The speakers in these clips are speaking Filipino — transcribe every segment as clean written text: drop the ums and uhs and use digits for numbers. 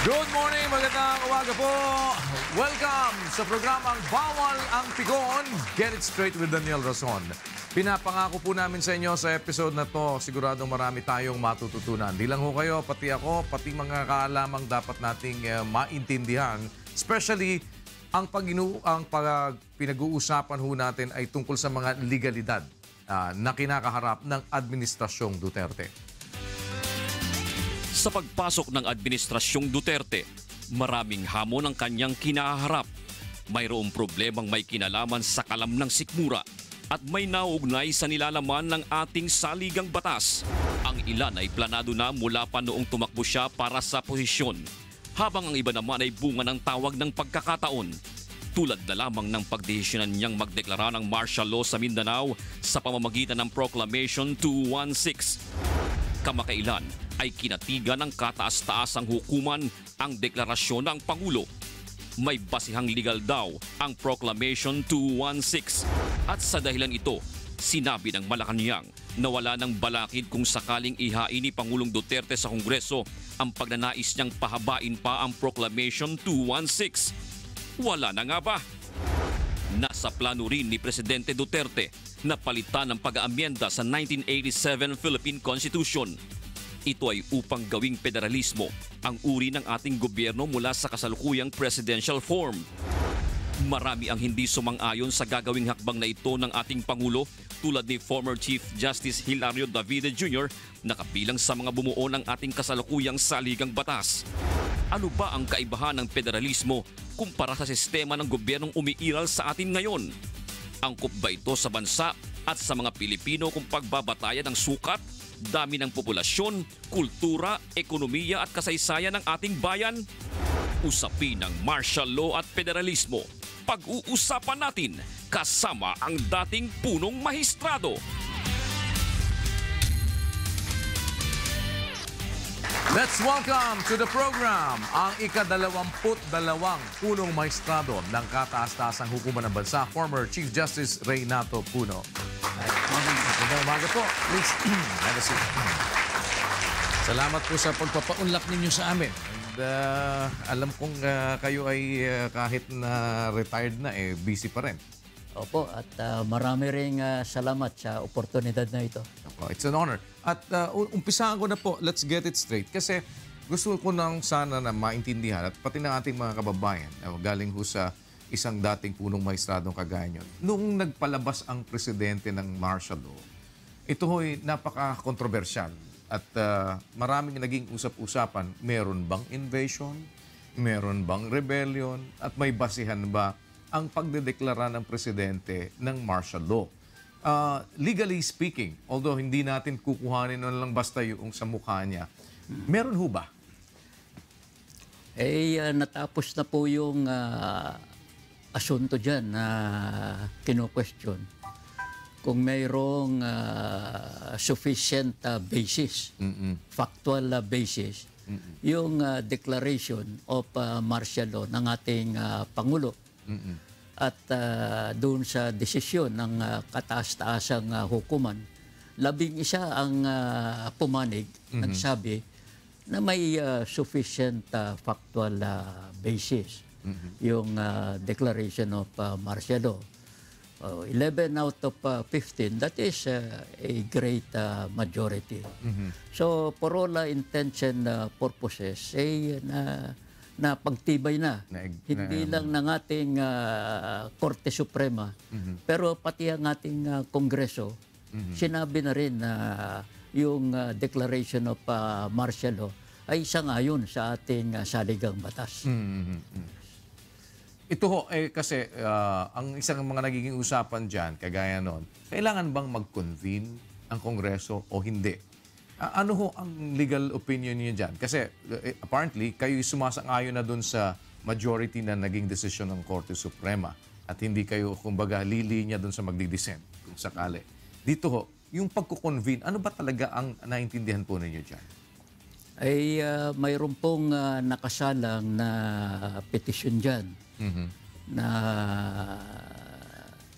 Good morning, magandang umaga po. Welcome sa programang Bawal ang Pikon. Get it straight with Daniel Rason. Pinapangako po namin sa inyo sa episode na to, siguradong marami tayong matututunan. Di lang ho kayo, pati ako, pati mga kaalamang dapat nating maintindihan. Especially, ang pinag-uusapan ho natin ay tungkol sa mga legalidad na kinakaharap ng Administrasyong Duterte. Sa pagpasok ng Administrasyong Duterte, maraming hamon ang kanyang kinaharap. Mayroong problemang may kinalaman sa kalam ng sikmura at may nauugnay sa nilalaman ng ating saligang batas. Ang ilan ay planado na mula pa noong tumakbo siya para sa posisyon, habang ang iba naman ay bunga ng tawag ng pagkakataon. Tulad na lamang ng pagdesisyonan niyang magdeklara ng martial law sa Mindanao sa pamamagitan ng Proclamation 216. Kamakailan ay kinatigan ng kataas-taasang hukuman ang deklarasyon ng Pangulo. May basihang legal daw ang Proclamation 216 at sa dahilan ito, sinabi ng Malacanang na wala ng balakid kung sakaling ihain ni Pangulong Duterte sa Kongreso ang pagnanais niyang pahabain pa ang Proclamation 216. Wala na nga ba? Nasa plano rin ni Presidente Duterte na palitan ang pag-aamyenda sa 1987 Philippine Constitution. Ito ay upang gawing federalismo ang uri ng ating gobyerno mula sa kasalukuyang presidential form. Marami ang hindi sumang-ayon sa gagawing hakbang na ito ng ating Pangulo tulad ni former Chief Justice Hilario Davide Jr. na kabilang sa mga bumuo ng ating kasalukuyang saligang batas. Ano ba ang kaibahan ng federalismo kumpara sa sistema ng gobyernong umiiral sa atin ngayon? Angkop ba ito sa bansa at sa mga Pilipino kung pagbabatayan ng sukat, dami ng populasyon, kultura, ekonomiya at kasaysayan ng ating bayan? Usapin ng martial law at federalismo. Pag-uusapan natin kasama ang dating punong mahistrado. Let's welcome to the program ang ika-22 punong maestrado ng kataas-taasang hukuman ng bansa, former Chief Justice Reynato Puno. Magandang umaga po. Please, have a seat. Salamat po sa pagpapaunlak ninyo sa amin. And, alam kong kayo ay kahit na retired na, busy pa rin. Opo, at marami ring salamat sa oportunidad na ito. It's an honor. At umpisahan ko na po, let's get it straight. Kasi gusto ko nang sana na maintindihan at pati ng ating mga kababayan, galing ho sa isang dating punong mahistradong kagaya nyo. Noong nagpalabas ang presidente ng martial law, ito ho'y napaka-kontrobersyal. At maraming naging usap-usapan, meron bang invasion? Meron bang rebellion? At may basihan ba ang pagdedeklara ng presidente ng martial law? Legally speaking, although hindi natin kukuhanin na lang basta yung sa mukha niya, meron ho ba? Natapos na po yung asunto dyan na kino-question. Kung mayroong sufficient basis, factual basis, yung declaration of martial law ng ating Pangulo, at doon sa desisyon ng kataas-taasang hukuman, 11 ang pumanig, nagsabi na may sufficient factual basis yung declaration of martial law. 11 out of 15, that is a great majority. So for all intents and purposes, na pagtibay na. Hindi lang ng ating Korte Suprema, pero pati ang ating Kongreso, sinabi na rin na yung declaration of martial law ay sangayon sa ating saligang batas. Ito ho, kasi ang isang mga nagiging usapan dyan, kagaya nun, kailangan bang mag-convene ang Kongreso o hindi? Ano ho ang legal opinion niyo dyan? Kasi apparently, kayo sumasang-ayon na dun sa majority na naging desisyon ng Korte Suprema at hindi kayo, kumbaga, lilinya dun sa magdidescend kung sakali. Dito ho, yung pagkukonvene, ano ba talaga ang naintindihan po ninyo dyan? Mayroon pong nakasalang na petisyon dyan na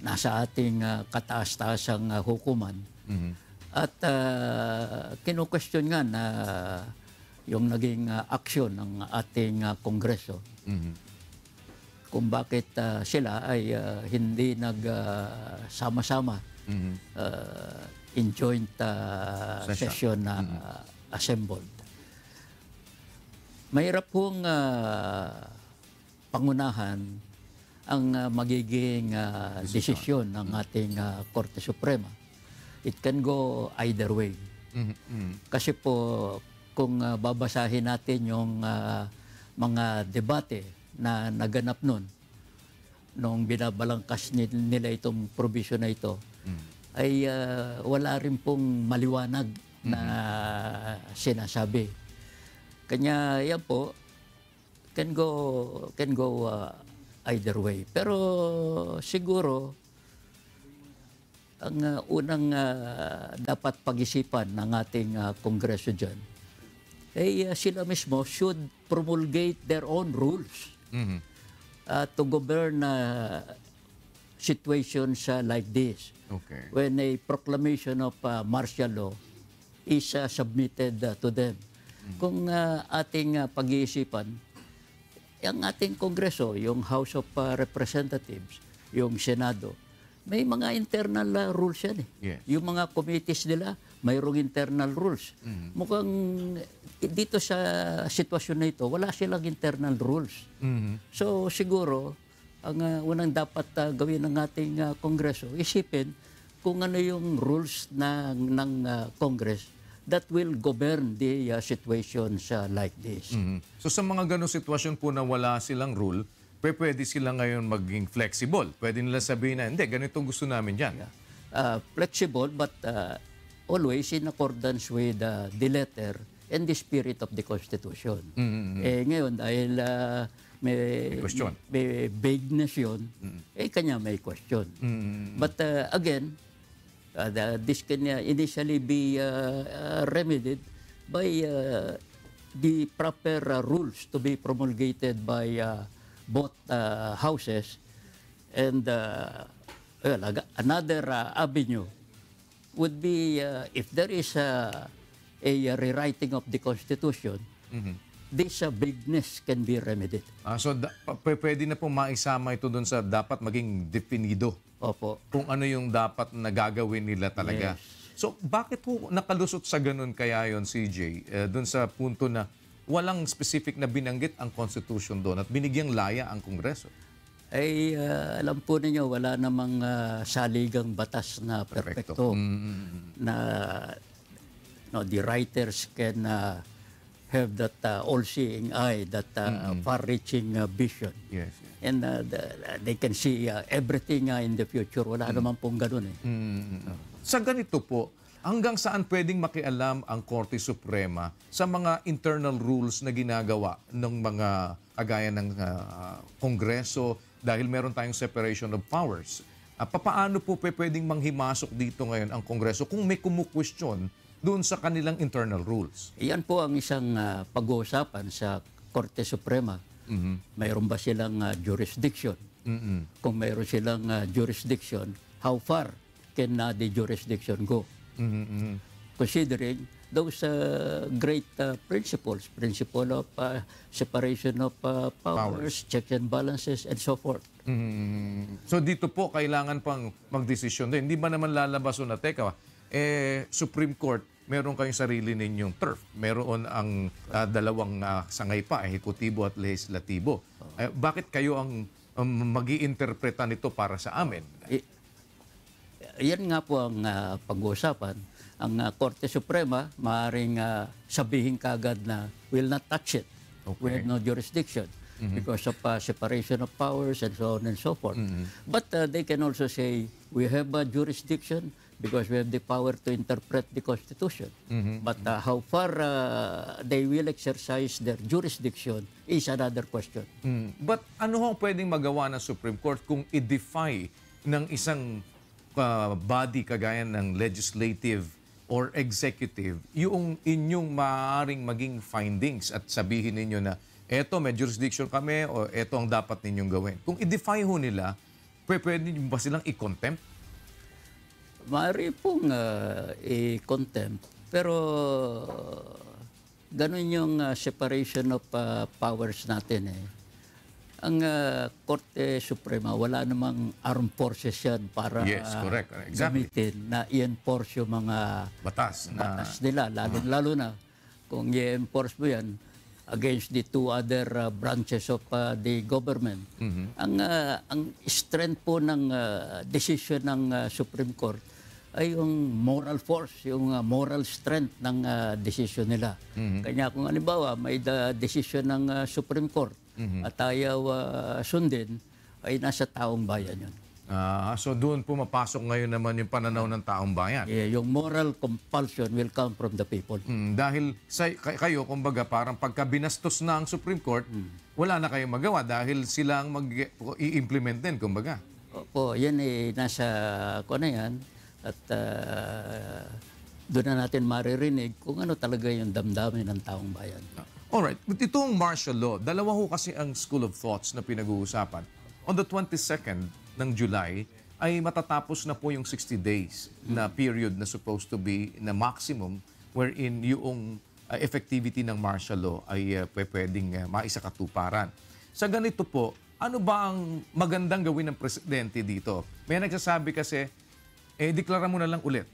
nasa ating kataas-taasang hukuman. At kinu-question nga na yung naging aksyon ng ating Kongreso. Kung bakit sila ay hindi nagsama-sama in joint session na assembled. Mahirap pong pangunahan ang magiging desisyon ng ating Korte Suprema. It can go either way. Kasi po, kung babasahin natin yung mga debate na naganap nung binabalangkas nila itong provision na ito, ay wala rin pong maliwanag na sinasabi. Kanya yan po, can go either way. Pero siguro, ang unang dapat pag-isipan ng ating Kongreso dyan, ay sila mismo should promulgate their own rules to govern situations like this. Okay. When a proclamation of martial law is submitted to them. Kung ating pag-iisipan, ang ating Kongreso, yung House of Representatives, yung Senado, may mga internal rules yan eh. Yes. Yung mga committees nila, mayroong internal rules. Mukhang dito sa sitwasyon na ito, wala silang internal rules. So siguro, ang unang dapat gawin ng ating Kongreso, isipin kung ano yung rules ng Congress that will govern the situations like this. So sa mga ganong sitwasyon po na wala silang rule, pwede sila ngayon maging flexible. Pwede nila sabihin na, hindi, ganito gusto namin dyan. Flexible but always in accordance with the letter and the spirit of the Constitution. Ngayon, dahil may question. may vagueness yun, kanya may question. But again, this can initially be remedied by the proper rules to be promulgated by both houses. And another avenue would be if there is a rewriting of the Constitution, this vagueness can be remedied. So pwede na pong maisama ito dun sa dapat maging definido. Opo. Kung ano yung dapat na gagawin nila talaga. Yes. So bakit po nakalusot sa ganun kaya yon CJ? Dun sa punto na walang specific na binanggit ang Constitution doon at binigyang laya ang Kongreso? Ay alam po ninyo, wala namang saligang batas na perfecto. Na the writers can have that all-seeing eye, that far-reaching vision. Yes. And they can see everything in the future. Wala naman pong ganun eh. Sa ganito po, hanggang saan pwedeng makialam ang Korte Suprema sa mga internal rules na ginagawa ng mga kagaya ng Kongreso dahil meron tayong separation of powers? Paano po pwedeng manghimasok dito ngayon ang Kongreso kung may kumukwestiyon doon sa kanilang internal rules? Iyan po ang isang pag-uusapan sa Korte Suprema. Mayroon ba silang jurisdiction? Kung mayroon silang jurisdiction, how far can the jurisdiction go? Considering those great principles, principle of separation of powers, checks and balances, and so forth. So dito po, kailangan pang magdesisyon din. Hindi ba naman lalabas na, teka, Supreme Court, meron kayong sarili ninyong turf. Meron ang dalawang sangay pa, ehekutibo at lehislatibo. Bakit kayo ang mag-iinterpreta nito para sa amin? Yan nga po ang pag-uusapan. Ang Korte Suprema, maaaring sabihin kagad na will not touch it. Okay. We have no jurisdiction because of separation of powers and so on and so forth. But they can also say we have a jurisdiction because we have the power to interpret the Constitution. But how far they will exercise their jurisdiction is another question. But ano ho pwedeng magawa ng Supreme Court kung i-defy ng isang body kagaya ng legislative or executive yung inyong maaaring maging findings at sabihin ninyo na eto may jurisdiction kami o eto ang dapat ninyong gawin? Kung i-defy ho nila, pwede ba silang i-contempt? Maaari pong i-contempt, pero ganun yung separation of powers natin eh. Ang Korte Suprema, wala namang armed forces yan para Yes, correct. Exactly. gamitin na i-enforce yung mga Batas na batas nila. Lalo na kung i-enforce mo yan against the two other branches of the government. Ang strength po ng decision ng Supreme Court ay yung moral force, yung moral strength ng decision nila. Kanya kung halimbawa may decision ng Supreme Court at ayaw sundin, ay nasa taong bayan yun. so doon pumapasok ngayon naman yung pananaw ng taong bayan. Yung moral compulsion will come from the people. Dahil kayo, kumbaga, parang pagka binastos na ang Supreme Court, wala na kayong magawa dahil sila ang i-implement din, kumbaga. Opo, yan eh, nasa ko na yan. At doon na natin maririnig kung ano talaga yung damdamin ng taong bayan. Alright, but itong martial law, dalawa ho kasi ang school of thoughts na pinag-uusapan. On the 22nd ng July, ay matatapos na po yung 60 days na period na supposed to be na maximum wherein yung effectivity ng martial law ay pwedeng maisakatuparan. Sa ganito po, ano ba ang magandang gawin ng presidente dito? May nagsasabi kasi, deklara mo na lang ulit.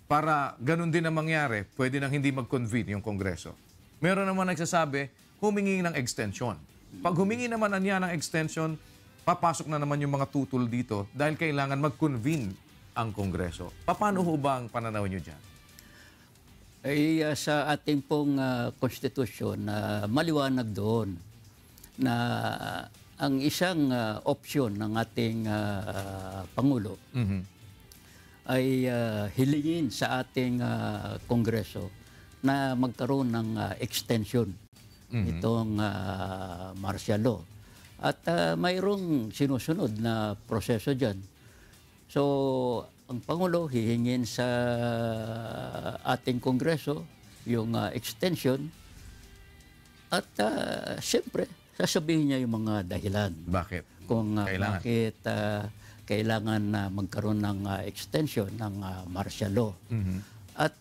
Para ganun din ang mangyari, pwede nang hindi mag-convene yung Kongreso. Meron naman nagsasabi, humingi ng extension. Pag humingi naman niya ng extension, papasok na naman yung mga tutol dito dahil kailangan mag-convene ang Kongreso. Paano ho ba ang pananaw nyo dyan? Ay sa ating pong konstitusyon, maliwanag doon na ang isang opsyon ng ating Pangulo ay hilingin sa ating Kongreso na magkaroon ng extension itong martial law. At mayroong sinusunod na proseso dyan. So, ang Pangulo hihingin sa ating Kongreso yung extension at siyempre, sasabihin niya yung mga dahilan. Bakit? Kung Kailangan. bakit kailangan na magkaroon ng extension ng martial law. At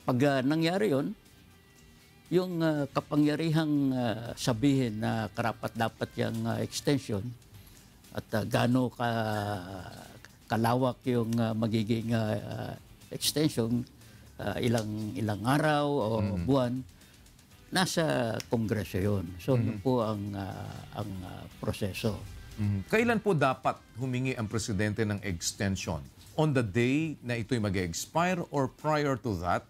pag nangyari yon, yung kapangyarihang sabihin na karapat-dapat yung extension at gaano kalawak yung magiging extension, ilang araw o buwan, nasa Kongreso yun. So, yun po ang proseso. Kailan po dapat humingi ang presidente ng extension? On the day na ito'y mag-expire or prior to that,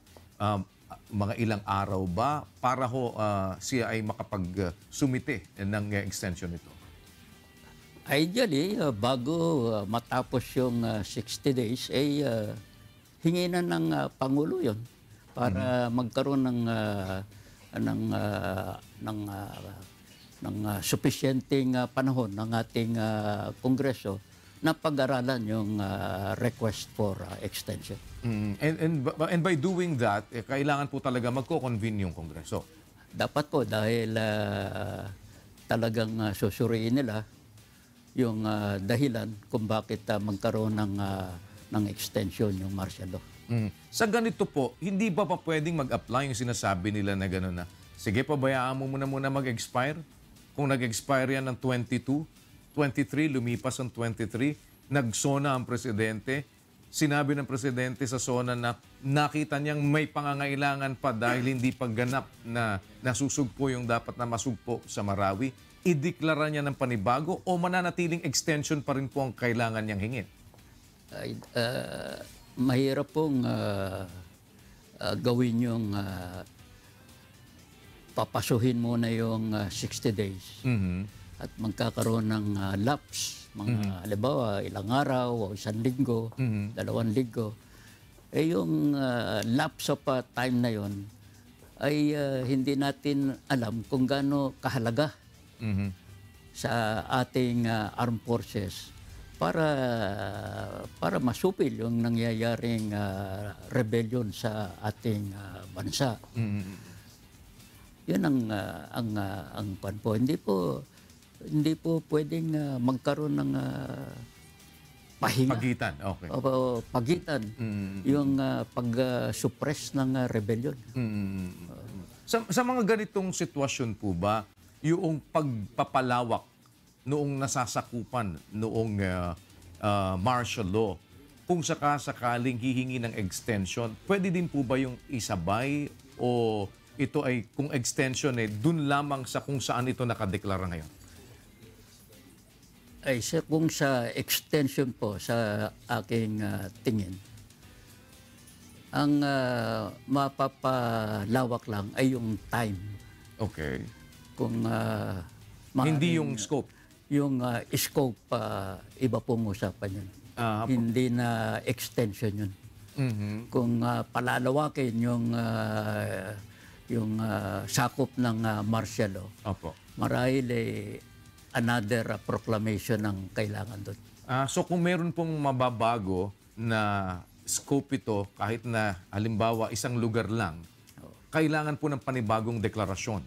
mga ilang araw ba para ho siya ay makapag-sumite ng extension nito? Ideally, bago matapos yung 60 days, ay hinginan ng Pangulo yon para magkaroon ng sufficienteng panahon ng ating Kongreso na pag-aralan yung request for extension. And by doing that, kailangan po talaga magko-convene yung Kongreso. Dapat po dahil talagang susuriin nila yung dahilan kung bakit magkaroon ng extension yung martial law. Sa ganito po, hindi ba pa pwedeng mag-apply yung sinasabi nila na gano'n na, sige, pabayaan mo muna mag-expire? Kung nag-expire yan ng 22, 23, lumipas ang 23, nagsona ang presidente, sinabi ng presidente sa SONA na nakita niyang may pangangailangan pa dahil hindi pagganap na nasusugpo yung dapat na masugpo sa Marawi, ideklara niya ng panibago o mananatiling extension pa rin po ang kailangan niyang hingin? Mahirap pong gawin yung papasuhin muna yung 60 days at magkakaroon ng lapse, mga halimbawa ilang araw o isang linggo, 2 linggo. Yung lapse of time na yon ay hindi natin alam kung gaano kahalaga sa ating armed forces para masupil yung nangyayaring rebellion sa ating bansa. Yun ang po. Hindi po pwedeng magkaroon ng pahinga. Pagitan, okay. O pagitan. Yung pag-suppress ng rebellion. Sa mga ganitong sitwasyon po ba, yung pagpapalawak noong nasasakupan noong martial law, kung sakaling hihingi ng extension, pwede din po ba yung isabay o ito ay kung extension dun lamang sa kung saan ito nakadeklara ngayon? Ay, kung sa extension po sa aking tingin, ang mapapalawak lang ay yung time. Okay. Kung Hindi yung scope. Yung scope, iba pong usapan yun. Hindi na extension yun. Kung palalawakin yung sakop ng martial law, Opo. marahil another proclamation ang kailangan doon. So kung meron pong mababago na scope ito, kahit na halimbawa isang lugar lang, kailangan po ng panibagong deklarasyon.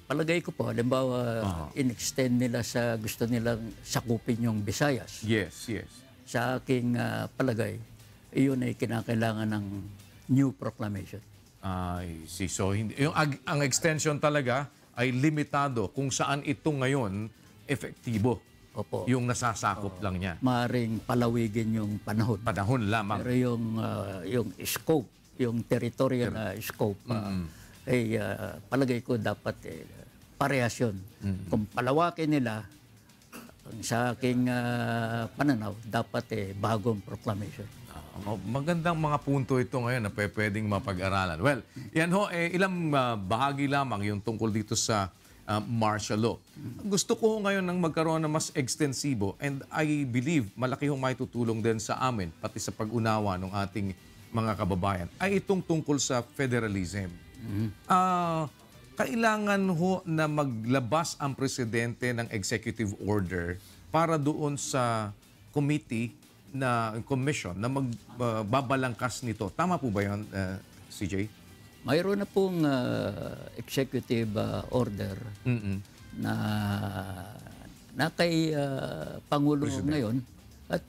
Palagay ko po, halimbawa, in-extend nila gusto nilang sakupin yung Visayas. Yes, yes. Sa aking palagay, iyon ay kinakailangan ng new proclamation. I see. So ang extension talaga ay limitado kung saan ito ngayon efektibo. Opo. Yung nasasakop lang niya. Maaring palawigin yung panahon. Panahon lamang. Pero yung scope, yung territorial na scope, ay palagay ko dapat parehas yun. Kung palawakin nila, sa aking pananaw, dapat bagong proclamation. Magandang mga punto ito ngayon na pwedeng mapag-aralan. Well, yan ho, ilang bahagi lamang yung tungkol dito sa martial law. Gusto ko ngayon nang magkaroon ng mas ekstensibo and I believe malaki hong maitutulong din sa amin, pati sa pag-unawa ng ating mga kababayan, ay itong tungkol sa federalism. Kailangan ho na maglabas ang presidente ng executive order para doon sa committee na commission na magbabalangkas nito. Tama po ba yun, CJ? Mayroon na pong executive order na kay Pangulo ngayon at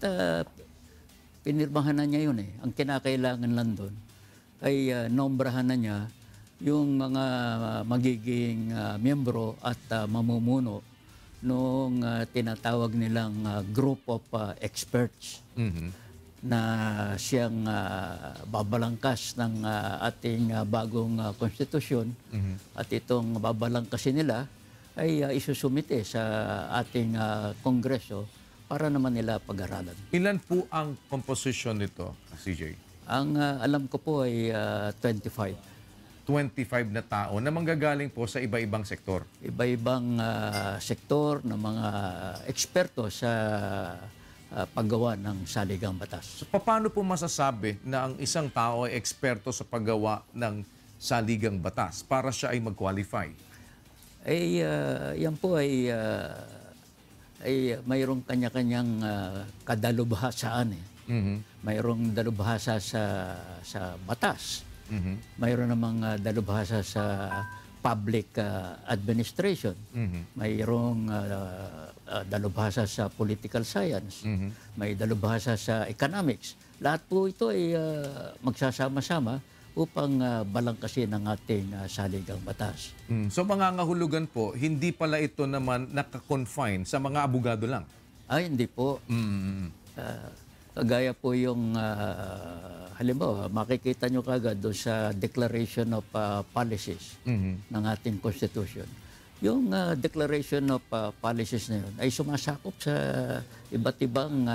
pinirmahan na niya yun. Ang kinakailangan lang doon ay nombrahan na niya yung mga magiging miyembro at mamumuno nung tinatawag nilang group of experts na siyang babalangkas ng ating bagong konstitusyon at itong babalangkasin nila ay isusumite sa ating kongreso para naman nila pag-aralan. Ilan po ang composition nito, CJ? Ang alam ko po ay 25. 25 na tao na manggagaling po sa iba-ibang sektor. Iba-ibang sektor ng mga eksperto sa paggawa ng saligang batas. So, paano po masasabi na ang isang tao ay eksperto sa paggawa ng saligang batas para siya ay mag-qualify? Yan po ay mayroong kanya-kanyang kadalubhasaan. Mayroong dalubhasa sa batas. Mayroon namang dalubhasa sa public administration. Mayroong dalubhasa sa political science. May dalubhasa sa economics. Lahat po ito ay magsasama-sama upang balangkasin ang ating saligang batas. So mangangahulugan po, hindi pala ito naman nakakonfine sa mga abogado lang? Ay, hindi po. Kagaya po yung, halimbawa, makikita nyo kagad doon sa Declaration of Policies ng ating Constitution. Yung Declaration of Policies na yun ay sumasakop sa iba't ibang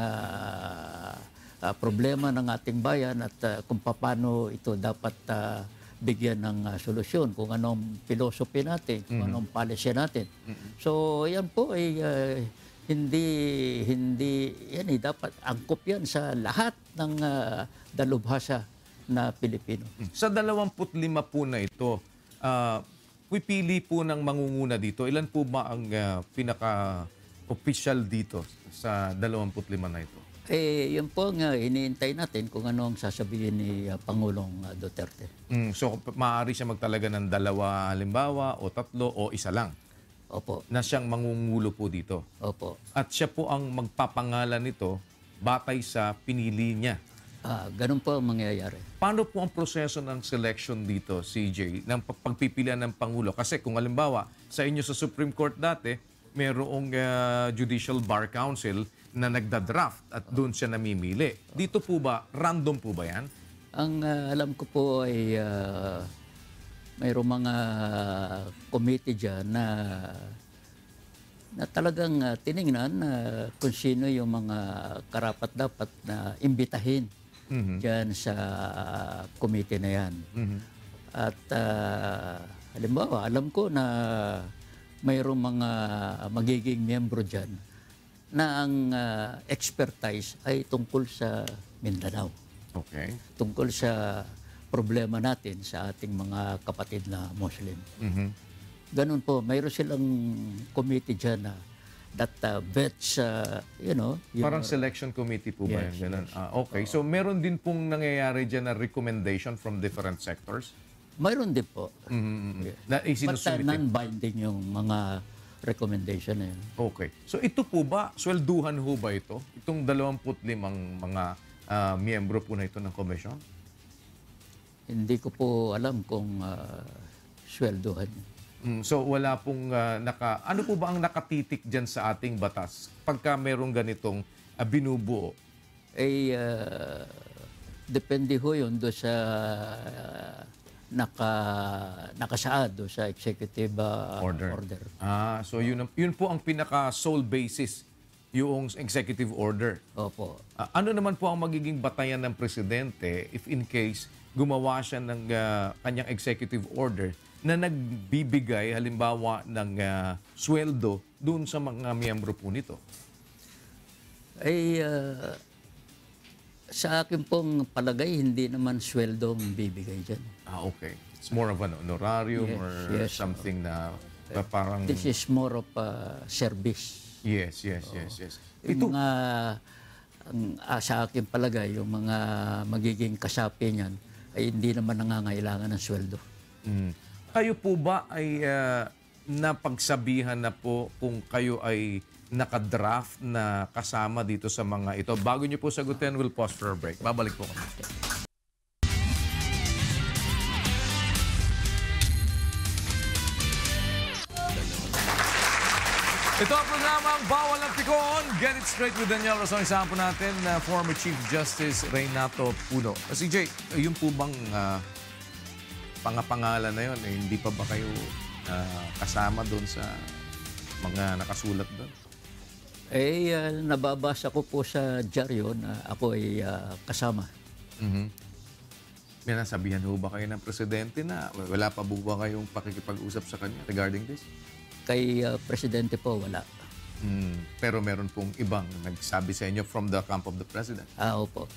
problema ng ating bayan at kung paano ito dapat bigyan ng solusyon, kung anong philosophy natin, kung anong policy natin. So, yan po ay hindi yan dapat angkop yan sa lahat ng dalubhasa na Pilipino. Sa 25 po na ito, pipili po ng mangunguna dito. Ilan po ba ang pinaka-official dito sa 25 na ito? Yan po ang iniintay natin kung ano ang sasabihin ni Pangulong Duterte. So, maaari siya magtalaga ng 2 halimbawa o 3 o 1 lang? Opo. Na siyang mangungulo po dito. Opo. At siya po ang magpapangalan nito batay sa pinili niya. Ganun po ang mangyayari. Paano po ang proseso ng selection dito, CJ, ng pagpipilian ng Pangulo? Kasi kung halimbawa, sa inyo sa Supreme Court dati, mayroong Judicial Bar Council na nagda-draft at doon siya namimili. Dito po ba, random po ba yan? Ang alam ko po ay mayroong mga committee dyan na talagang tiningnan kung sino yung mga karapat-dapat na imbitahin dyan sa committee na yan. At halimbawa, alam ko na mayroong mga magiging miyembro dyan na ang expertise ay tungkol sa Mindanao. Okay. Tungkol sa problema natin sa ating mga kapatid na Muslim. Ganun po, mayroon silang committee dyan na that vets, yung Parang selection committee po ba Yes, yan? Ganun. Okay. So meron din pong nangyayari dyan na recommendation from different sectors? mayroon din po. Yes. Na But isinusumite? non-binding yung mga recommendation na yun. Okay. So ito po ba, swelduhan ho ba ito? Itong 25 mga miyembro po na ito ng komisyon? Hindi ko po alam kung sweldohan yun. So wala pong ano po ba ang nakatitik dyan sa ating batas pagka merong ganitong binubuo? Depende ho yun doon sa nakasaad doon sa executive order. So yun po ang pinaka sole basis, yung executive order. Opo. Ano naman po ang magiging batayan ng presidente if in case gumawa siya ng kanyang executive order na nagbibigay halimbawa ng sweldo doon sa mga miyembro po nito? Sa akin pong palagay, hindi naman sweldo ang bibigay dyan. Okay. It's more of an honorarium Yes, or yes. something na parang... This is more of service. Yes. Yung mga, sa akin palagay, yung mga magiging kasapi niyan ay hindi naman nangangailangan ng sweldo. Kayo po ba ay napagsabihan na po kung kayo ay nakadraft na kasama dito sa mga ito? Bago niyo po sagutin, we'll pause for a break. Babalik po kami. Ito ang programang Bawal ang Pikon. Get it straight with Daniel Rosong. Isahan po natin na former Chief Justice Reynato Puno. CJ, yun po bang pangapangalan na yun? Hindi pa ba kayo kasama doon sa mga nakasulat doon? Nababasa ko po sa dyaryo na ako ay kasama. May nasabihan ho ba kayo ng presidente na wala pa po ba kayong pakikipag-usap sa kanya regarding this? Kay Presidente po, wala. Pero meron pong ibang nagsabi sa inyo from the camp of the president Opo.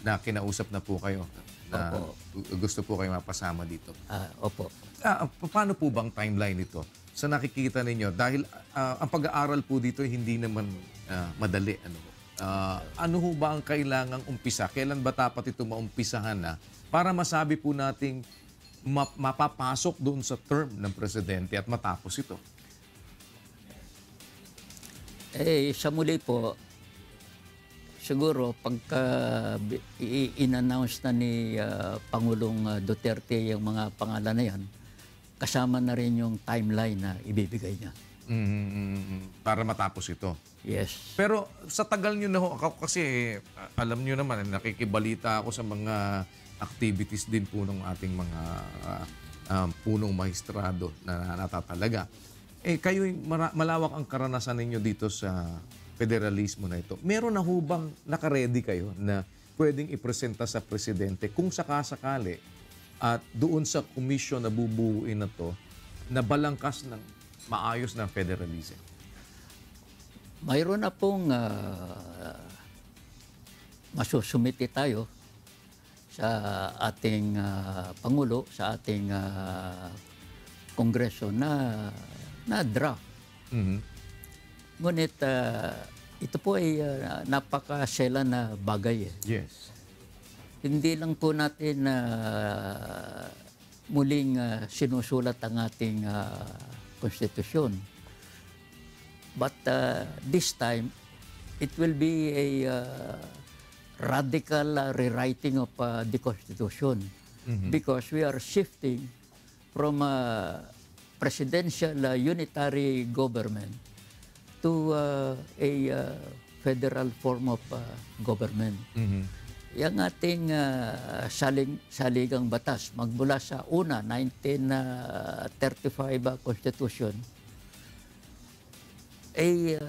na kinausap na po kayo na Opo. gusto po kayo mapasama dito. Opo. Paano po bang timeline ito? Sa nakikita ninyo, dahil ang pag-aaral po dito hindi naman madali. Ano ho ba ang kailangang umpisa? Kailan ba dapat ito maumpisahan na para masabi po nating mapapasok doon sa term ng presidente at matapos ito? Sa muli po, siguro pagka in-announce na ni Pangulong Duterte yung mga pangalan na yan, kasama na rin yung timeline na ibibigay niya. Para matapos ito. Yes. Pero sa tagal nyo na ho, ako kasi alam nyo naman, nakikibalita ako sa mga activities din po ng ating mga punong maestrado na natatalaga. Kayo, malawak ang karanasan ninyo dito sa federalismo na ito. Meron na hubang nakaredy kayo na pwedeng ipresenta sa presidente kung sakasakali at doon sa komisyon na bubuuin na to na balangkas ng maayos ng federalism? Mayroon na pong masusumiti tayo sa ating Pangulo, sa ating Kongreso na draft. Ngunit ito po ay napakasela na bagay. Yes. Hindi lang po natin muling sinusulat ang ating konstitusyon. But this time, it will be a radical rewriting of the Constitution because we are shifting from a presidential unitary government to a federal form of government. Yang ating saligang batas magmula sa una 1935 Constitution ay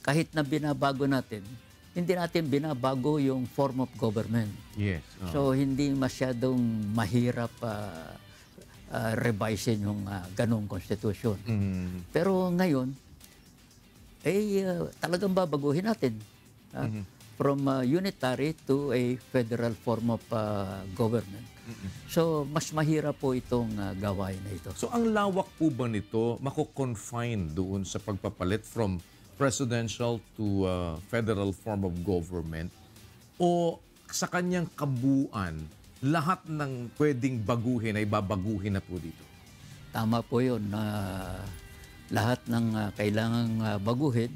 kahit na binabago natin, hindi natin binabago yung form of government. Yes. So hindi masyadong mahirap revisein yung ganong Constitution. Pero ngayon, talagang babaguhin natin. From unitary to a federal form of government. So, mas mahirap po itong gawain na ito. So, ang lawak po ba nito mako-confine doon sa pagpapalit from presidential to federal form of government? O sa kanyang kabuuan, lahat ng pwedeng baguhin ay babaguhin na po dito? Tama po yun na lahat ng kailangang baguhin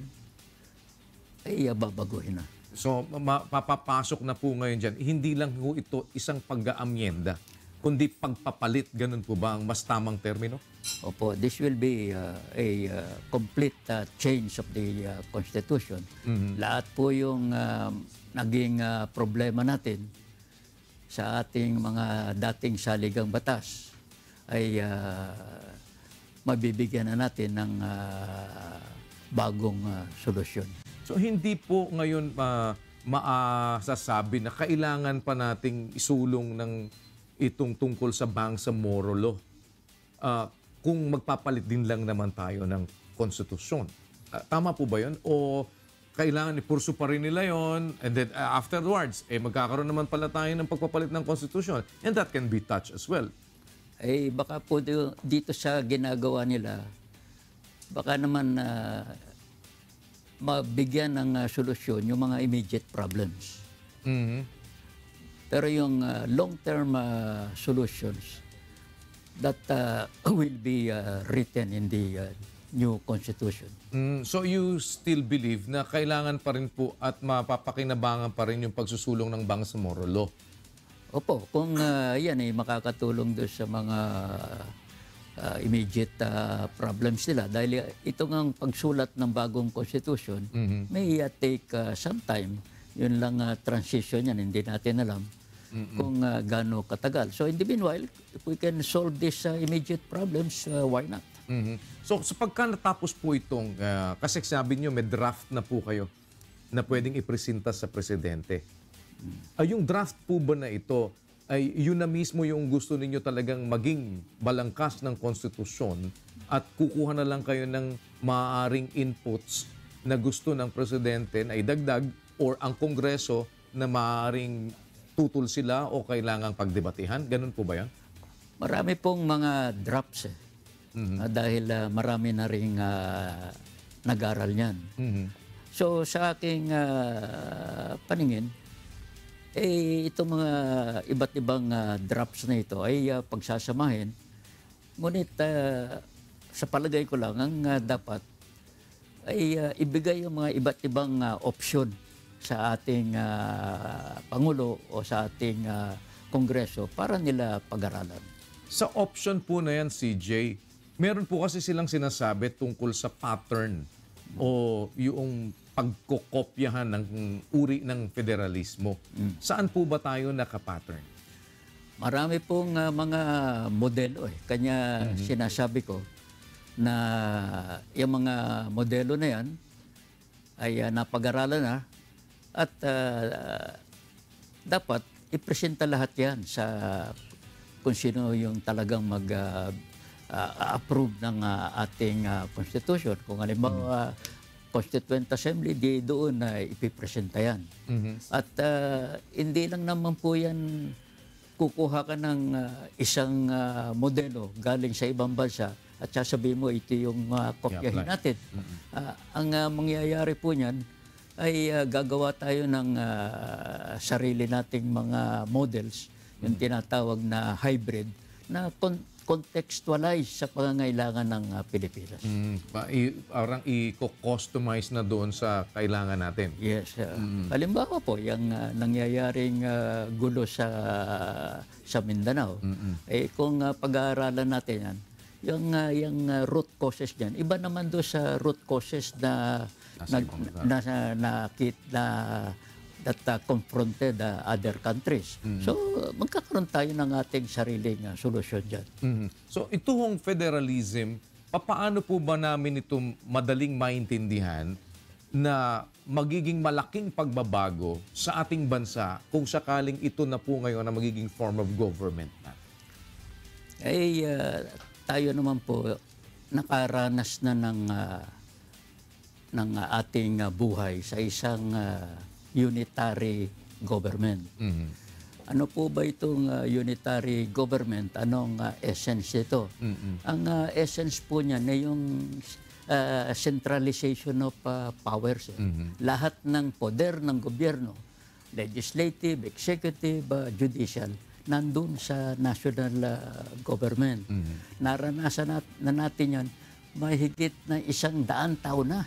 ay babaguhin na. So, papapasok na po ngayon dyan. Hindi lang po ito isang pag-aamyenda, kundi pagpapalit. Ganun po ba ang mas tamang termino? Opo, this will be a complete change of the Constitution. Lahat po yung naging problema natin sa ating mga dating saligang batas ay mabibigyan na natin ng bagong solusyon. So, hindi po ngayon maasasabi na kailangan pa nating isulong ng itong tungkol sa Bangsamoro Law kung magpapalit din lang naman tayo ng konstitusyon. Tama po ba yun? O kailangan ipursu pa rin nila yun and then afterwards, magkakaroon naman pala tayo ng pagpapalit ng konstitusyon and that can be touched as well. Baka po dito sa ginagawa nila, baka naman mabigyan ng solusyon yung mga immediate problems. Pero yung long-term solutions that will be written in the new Constitution. So you still believe na kailangan pa rin po at mapapakinabangan pa rin yung pagsusulong ng Bangsamoro Law? Opo, kung yan ay makakatulong doon sa mga immediate problems nila. Dahil ito ngang pagsulat ng bagong Constitution may take some time. Yun lang transition yan, hindi natin alam kung gaano katagal. So in the meanwhile, if we can solve these immediate problems, why not? So sa pagka natapos po itong, kasi sabi nyo may draft na po kayo na pwedeng ipresenta sa presidente. Yung draft po ba na ito, ay yun na mismo yung gusto ninyo talagang maging balangkas ng konstitusyon at kukuha na lang kayo ng maaaring inputs na gusto ng presidente na idagdag or ang kongreso na maaaring tutol sila o kailangang pagdebatehan? Ganun po ba yan? Marami pong mga drafts dahil marami na rin nag-aral niyan. So sa aking paningin, itong mga iba't ibang drafts na ito ay pagsasamahin. Ngunit sa palagay ko lang, ang dapat ay ibigay yung mga iba't ibang opsyon sa ating Pangulo o sa ating Kongreso para nila pag-aralan. Sa option po na yan, CJ, meron po kasi silang sinasabi tungkol sa pattern o yung pagkokopyahan ng uri ng federalismo. Saan po ba tayo nakapattern? Marami pong mga modelo. Kanya sinasabi ko na yung mga modelo na yan ay napag-aralan na at dapat ipresenta lahat yan sa kung sino yung talagang mag-approve ng ating Constitution. Kung halimbawa Constituent Assembly, di doon na ipipresenta yan. At hindi lang naman po yan kukuha ka ng isang modelo galing sa ibang bansa at sasabihin mo ito yung kopyahin natin. Ang mangyayari po niyan ay gagawa tayo ng sarili nating mga models, yung tinatawag na hybrid, na contextualize sa pangangailangan ng Pilipinas. Parang i-customize na doon sa kailangan natin. Yes. Halimbawa po, yung nangyayaring gulo sa Mindanao, kung pag-aaralan natin yan, yung root causes niyan, iba naman doon sa root causes na that confronted other countries. So, magkakaroon tayo ng ating sariling solusyon dyan. So itong federalism, paano po ba namin ito madaling maintindihan na magiging malaking pagbabago sa ating bansa kung sakaling ito na po ngayon na magiging form of government na? Tayo naman po nakaranas na ng ating buhay sa isang unitary government. Ano po ba itong unitary government? Anong essence ito? Ang essence po niya na yung centralization of powers. Lahat ng poder ng gobyerno, legislative, executive, judicial, nandun sa national government. Naranasan na natin yan mahigit na 100 taon na.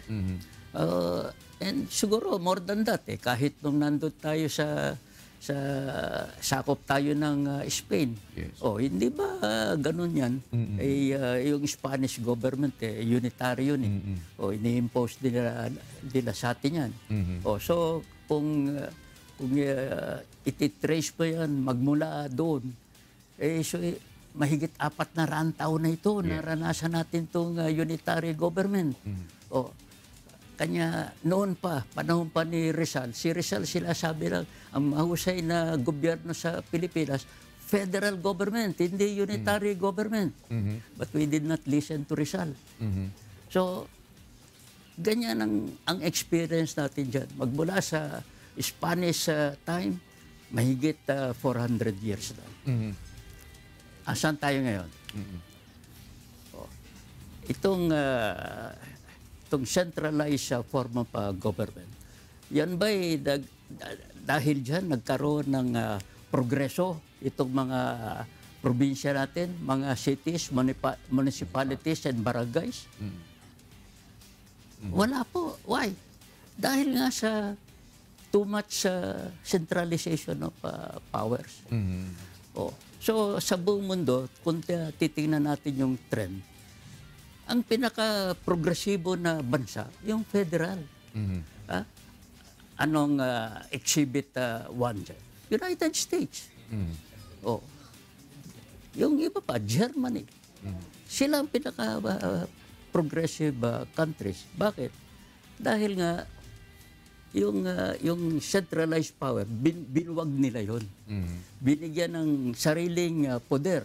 And siguro more than that, kahit nung nandun tayo sa sakop tayo ng Spain. Yes. Hindi ba ganun yan? Yung Spanish government, unitary yun. Ini-impose nila sa atin yan. So, kung ititrace pa yan, magmula doon, mahigit 400 taon na ito, naranasan natin itong unitary government. Kanya noon pa, panahon pa ni Rizal, si Rizal sila sabi lang, ang mahusay na gobyerno sa Pilipinas, federal government, hindi unitary government. But we did not listen to Rizal. So, ganyan ang experience natin dyan. Magmula sa Spanish time, mahigit 400 years na. Asan tayo ngayon? Itong centralized form of government, yan ba'y dahil dyan nagkaroon ng progreso itong mga probinsya natin, mga cities, municipalities and barangays? Wala po. Why? Dahil nga sa too much centralization of powers. So sa buong mundo, kung titingnan natin yung trend, ang pinaka-progresibo na bansa, yung federal. Anong Exhibit 1 dyan? United States. Yung iba pa, Germany. Sila ang pinaka-progressive countries. Bakit? Dahil nga, yung centralized power, binuwag nila yon. Binigyan ng sariling poder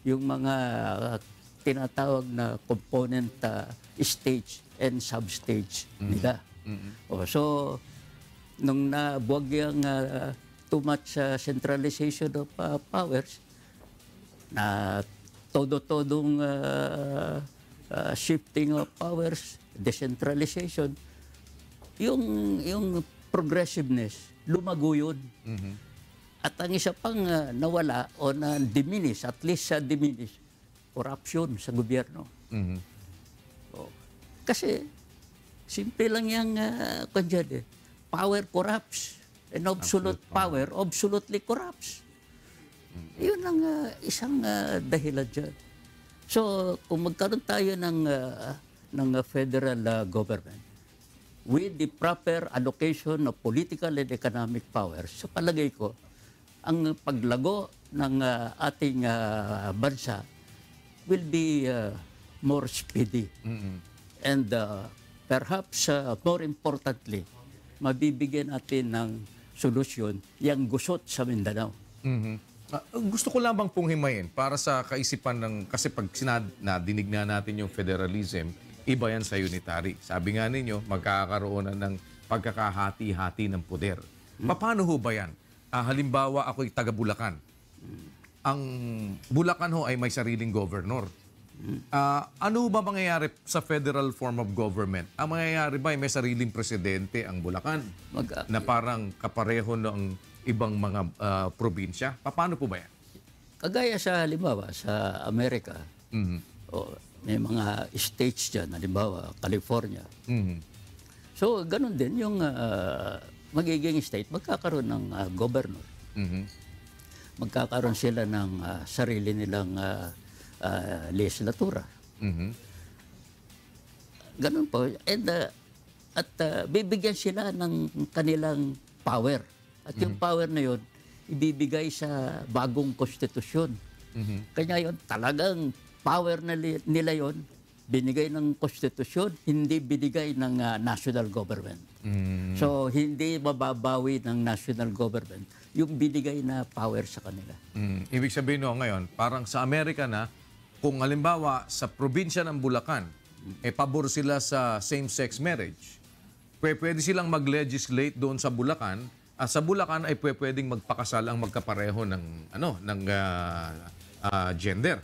yung mga tinatawag na component stage and substage nila. So, nung nabuwag yung too much centralization of powers, na todo-todong shifting of powers, decentralization, yung progressiveness, lumago yun. At ang isa pang nawala o na-diminish, at least diminish, corruption sa gobyerno. Kasi, simple lang yung power corrupts and absolute power absolutely corrupts. Yun ang isang dahilan dyan. So, kung magkaroon tayo ng federal government with the proper allocation of political and economic powers, sa palagay ko, ang paglago ng ating bansa will be more speedy. And perhaps more importantly, mabibigyan natin ng solusyon yung gusot sa Mindanao. Gusto ko lamang pong himayin para sa kaisipan ng, kasi pag nadinig na natin yung federalism, iba yan sa unitary. Sabi nga ninyo, magkakaroon na ng pagkakahati-hati ng poder. Paano ho ba yan? Halimbawa, ako'y taga Bulacan. Ang Bulacan ho ay may sariling governor. Ano ba mangyayari sa federal form of government? Ang mangyayari ba ay may sariling presidente ang Bulacan na parang kapareho ng ibang mga probinsya? Paano po ba yan? kagaya sa halimbawa sa Amerika, may mga states dyan, halimbawa California. So, ganun din yung magiging state, magkakaroon ng governor. Magkakaroon sila ng sarili nilang legislatura. Ganun po. And, bibigyan sila ng kanilang power. At yung power na yun, ibibigay sa bagong konstitusyon. Kanya yun, talagang power na nila yun, binigay ng konstitusyon, hindi binigay ng national government. So, hindi mababawi ng national government yung binigay na power sa kanila. Ibig sabihin no, ngayon, parang sa Amerika na, kung halimbawa sa probinsya ng Bulacan, pabor sila sa same-sex marriage, pwede silang mag-legislate doon sa Bulacan. Sa Bulacan ay pwedeng magpakasal ang magkapareho ng gender.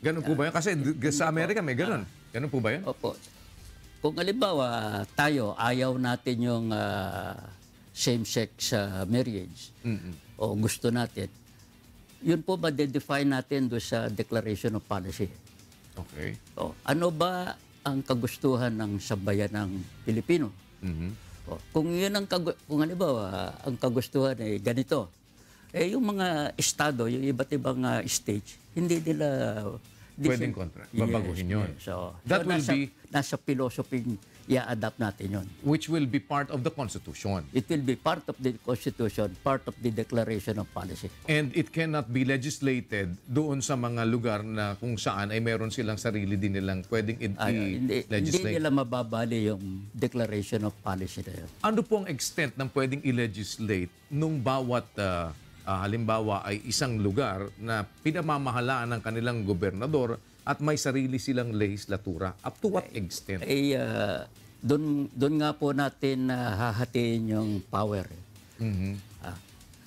Ganun po ba yun? Kasi sa Amerika may ganun. Ganun po ba yun? Opo. Kung halimbawa tayo, ayaw natin yung same-sex marriage o gusto natin, yun po ma-define natin doon sa Declaration of Policy. Okay. O, ano ba ang kagustuhan ng sambayan ng Pilipino? O, kung yun ang kung halimbawa ang kagustuhan ay ganito, yung mga estado, yung iba't ibang states, hindi nila pwedeng kontra. Babaguhin yun. So, That will nasa philosophy i-adapt natin yun. which will be part of the Constitution. It will be part of the Constitution, part of the Declaration of Policy. And it cannot be legislated doon sa mga lugar na kung saan ay meron silang sarili din nilang pwedeng Hindi i-legislate. nila mababali yung Declaration of Policy na yun. Ano po ang extent ng pwedeng i-legislate nung bawat halimbawa ay isang lugar na pinamamahalaan ng kanilang gobernador at may sarili silang legislatura? Up to what extent? Doon nga po natin hahatiin yung power.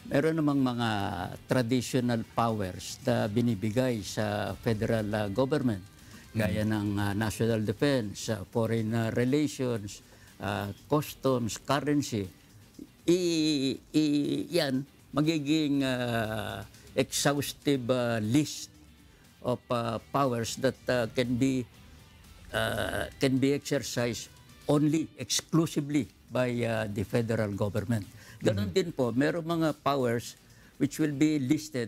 Meron namang mga traditional powers na binibigay sa federal government, gaya ng national defense, foreign relations, customs, currency. Yan, magiging exhaustive list of powers that can be exercised only, exclusively by the federal government. Ganon din po, merong mga powers which will be listed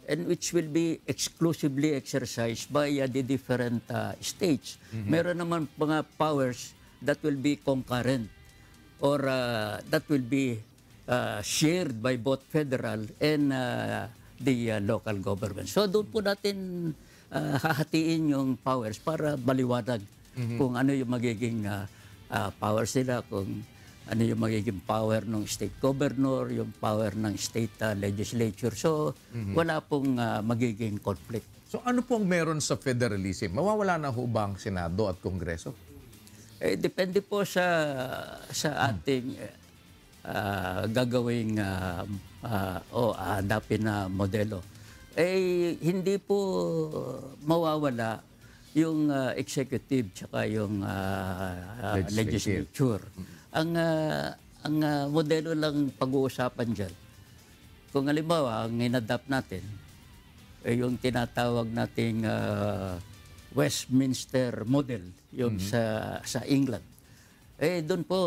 and which will be exclusively exercised by the different states. Meron naman mga powers that will be concurrent or that will be shared by both federal and the local government. So doon po natin hahatiin yung powers para baliwanag kung ano yung magiging powers nila, kung ano yung magiging power ng state governor, yung power ng state legislature. So wala pong magiging conflict. So ano pong meron sa federalism? Mawawala na ho ba ang Senado at Kongreso? Depende po sa ating gagawing hanapin na modelo. Hindi po mawawala yung executive tsaka yung legislature. Ang modelo lang pag-uusapan dyan, kung halimbawa ang inadapt natin yung tinatawag nating Westminster model, yung sa England. Doon po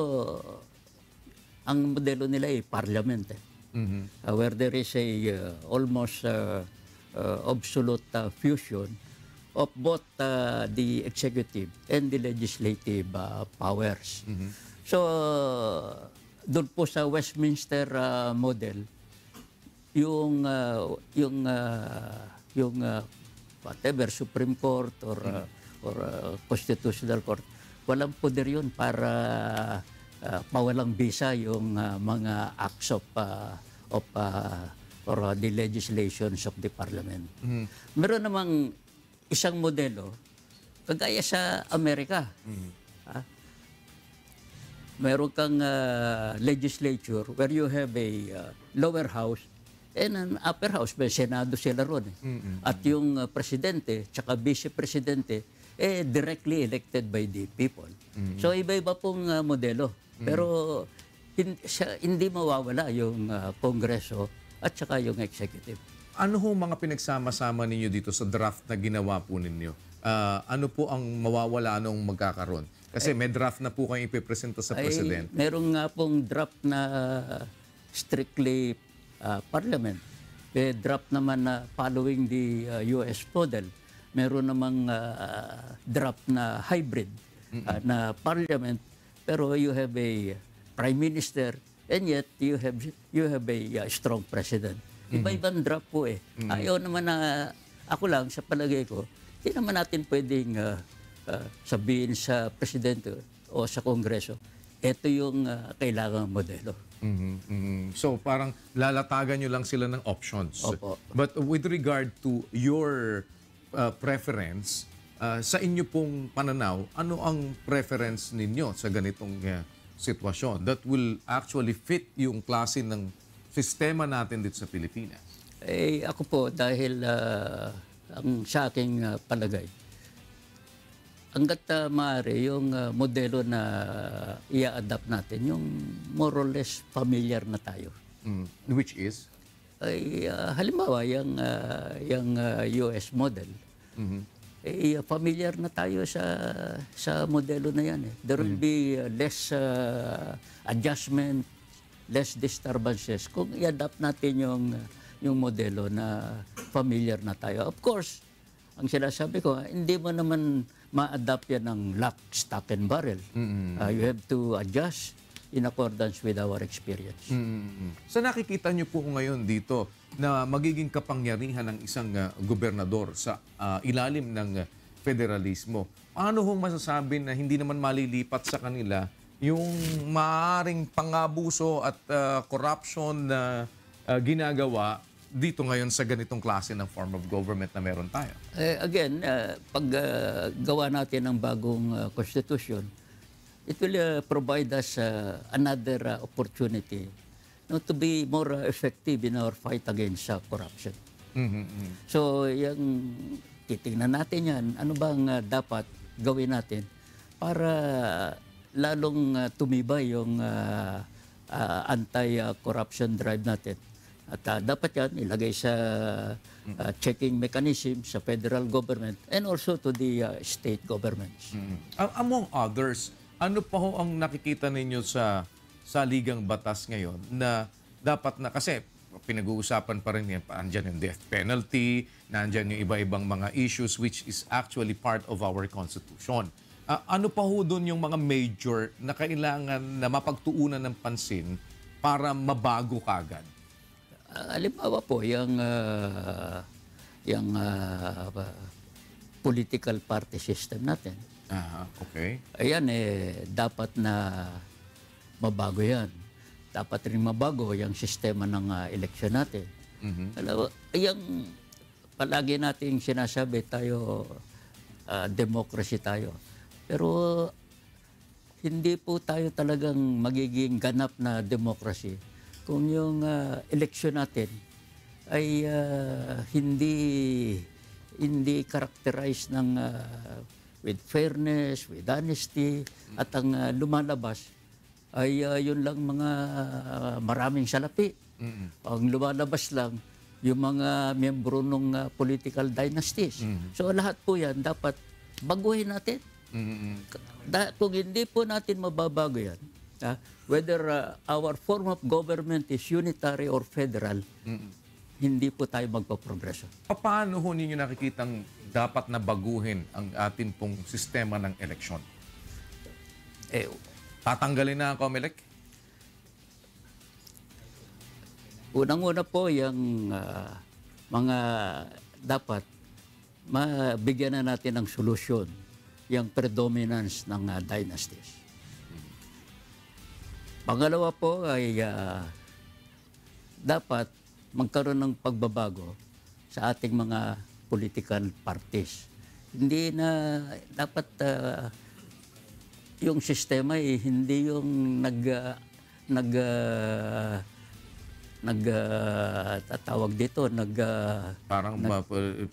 ang modelo nila ay parliament, where there is a almost absolute fusion of both the executive and the legislative powers. So doon po sa Westminster model, yung whatever Supreme Court or Constitutional Court, walang poder yun para mawalang bisa yung mga acts of or the legislations of the parliament. Meron namang isang modelo kagaya sa Amerika. Meron kang legislature where you have a lower house and an upper house. May Senado sila ron. At yung presidente tsaka vice-presidente directly elected by the people. So iba-iba pong modelo. Pero hindi mawawala yung Kongreso at saka yung executive. Ano ho mga pinagsama-sama ninyo dito sa draft na ginawa po ninyo? Ano po ang mawawala nung magkakaroon? Kasi may draft na po kayong ipipresenta sa Presidente. Meron nga pong draft na strictly parliament. May draft naman na following the US model. Meron namang draft na hybrid na parliament, pero you have a prime minister and yet you have a strong president. Iba-ibang draft po eh. Ayaw naman na ako lang sa palagay ko, hindi naman natin pwedeng sabihin sa presidente o sa kongreso, ito yung kailangang modelo. So parang lalatagan nyo lang sila ng options. Opo. But with regard to your preference, sa inyo pong pananaw, ano ang preference ninyo sa ganitong sitwasyon that will actually fit yung klase ng sistema natin dito sa Pilipinas? Ako po, dahil ang sa aking palagay, hanggat maaari yung modelo na i-adapt natin, yung more or less familiar na tayo. Which is? Halimbawa, yung US model, familiar na tayo sa modelo na yan. There will be less adjustment, less disturbances kung i-adapt natin yung modelo na familiar na tayo. Of course, ang sinasabi ko, hindi mo naman ma-adapt yan ng lock, stock, and barrel. You have to adjust in accordance with our experience. Sa nakikita niyo po ngayon dito na magiging kapangyarihan ng isang gobernador sa ilalim ng federalismo, paano hong masasabi na hindi naman malilipat sa kanila yung maaaring pangabuso at corruption na ginagawa dito ngayon sa ganitong klase ng form of government na meron tayo? Again, pag gawa natin ng bagong constitution, it will provide us another opportunity to be more effective in our fight against corruption. So, yung titingnan natin yan, ano bang dapat gawin natin para lalong tumibay yung anti-corruption drive natin. At dapat yan ilagay sa checking mechanism sa federal government and also to the state governments. Among others, ano pa ho ang nakikita ninyo sa ligang batas ngayon na dapat na, kasi pinag-uusapan pa rin yan, andyan yung death penalty, nandyan yung iba-ibang mga issues which is actually part of our Constitution. Ano pa ho doon yung mga major na kailangan na mapagtuunan ng pansin para mabago kagad? Halimbawa po, yung political party system natin. Okay. Ayan, dapat na mabago yan. Dapat rin mabago yung sistema ng eleksyon natin. Alam mo, yung palagi nating sinasabi tayo, democracy tayo. Pero hindi po tayo talagang magiging ganap na democracy kung yung eleksyon natin ay hindi characterized ng with fairness, with honesty, at ang lumalabas ay yun lang mga maraming salapi. Ang lumalabas lang yung mga miyembro ng political dynasties. So lahat po yan dapat baguhin natin. Kung hindi po natin mababago yan, whether our form of government is unitary or federal, hindi po tayo magpaprogreso. Paano ho ninyo nakikitang dapat na baguhin ang atin pong sistema ng eleksyon? Tatanggalin na ang COMELEC? Unang-una po yung mga dapat mabigyan na natin ng solusyon yung predominance ng dynasties. Pangalawa po ay dapat magkaroon ng pagbabago sa ating mga political parties. Hindi na dapat yung sistema hindi yung tatawag dito, parang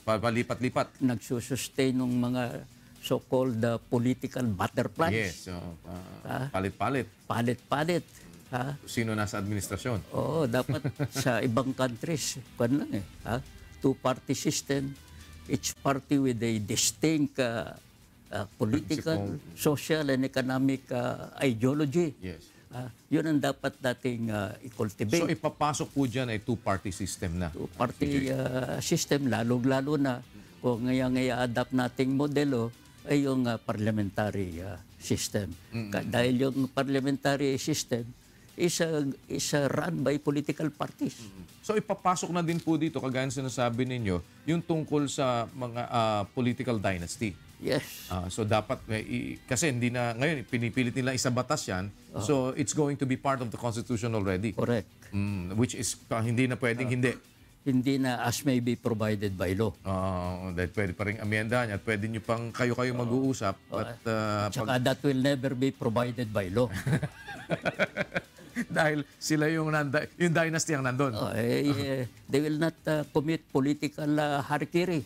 palipat-lipat. Nagsusustain ng mga so-called political butterflies. Yes, palit-palit. Palit-palit. Ha? Sino nasa administrasyon? Oo, dapat sa ibang countries, kwan lang ha? Two-party system, each party with a distinct political, social, and economic ideology. Yes. Yun ang dapat nating i-cultivate. So ipapasok po dyan ay two-party system na. Two-party system, lalong-lalo na kung ngayang i-adapt nating modelo ay yung parliamentary system. Dahil yung parliamentary system is run by political parties. So ipapasok na din po dito, kagaya ng sinasabi ninyo, yung tungkol sa mga political dynasty. Yes. So dapat, kasi hindi na, ngayon pinipilit nila isabatas yan, so it's going to be part of the Constitution already. Correct. Which is, hindi na pwedeng hindi. Hindi na as may be provided by law. Dahil pwede pa rin amyendahan at pwede nyo pang kayo-kayo mag-uusap. Tsaka that will never be provided by law. Dahil sila yung dynasty ang nandun. They will not commit political harikiri.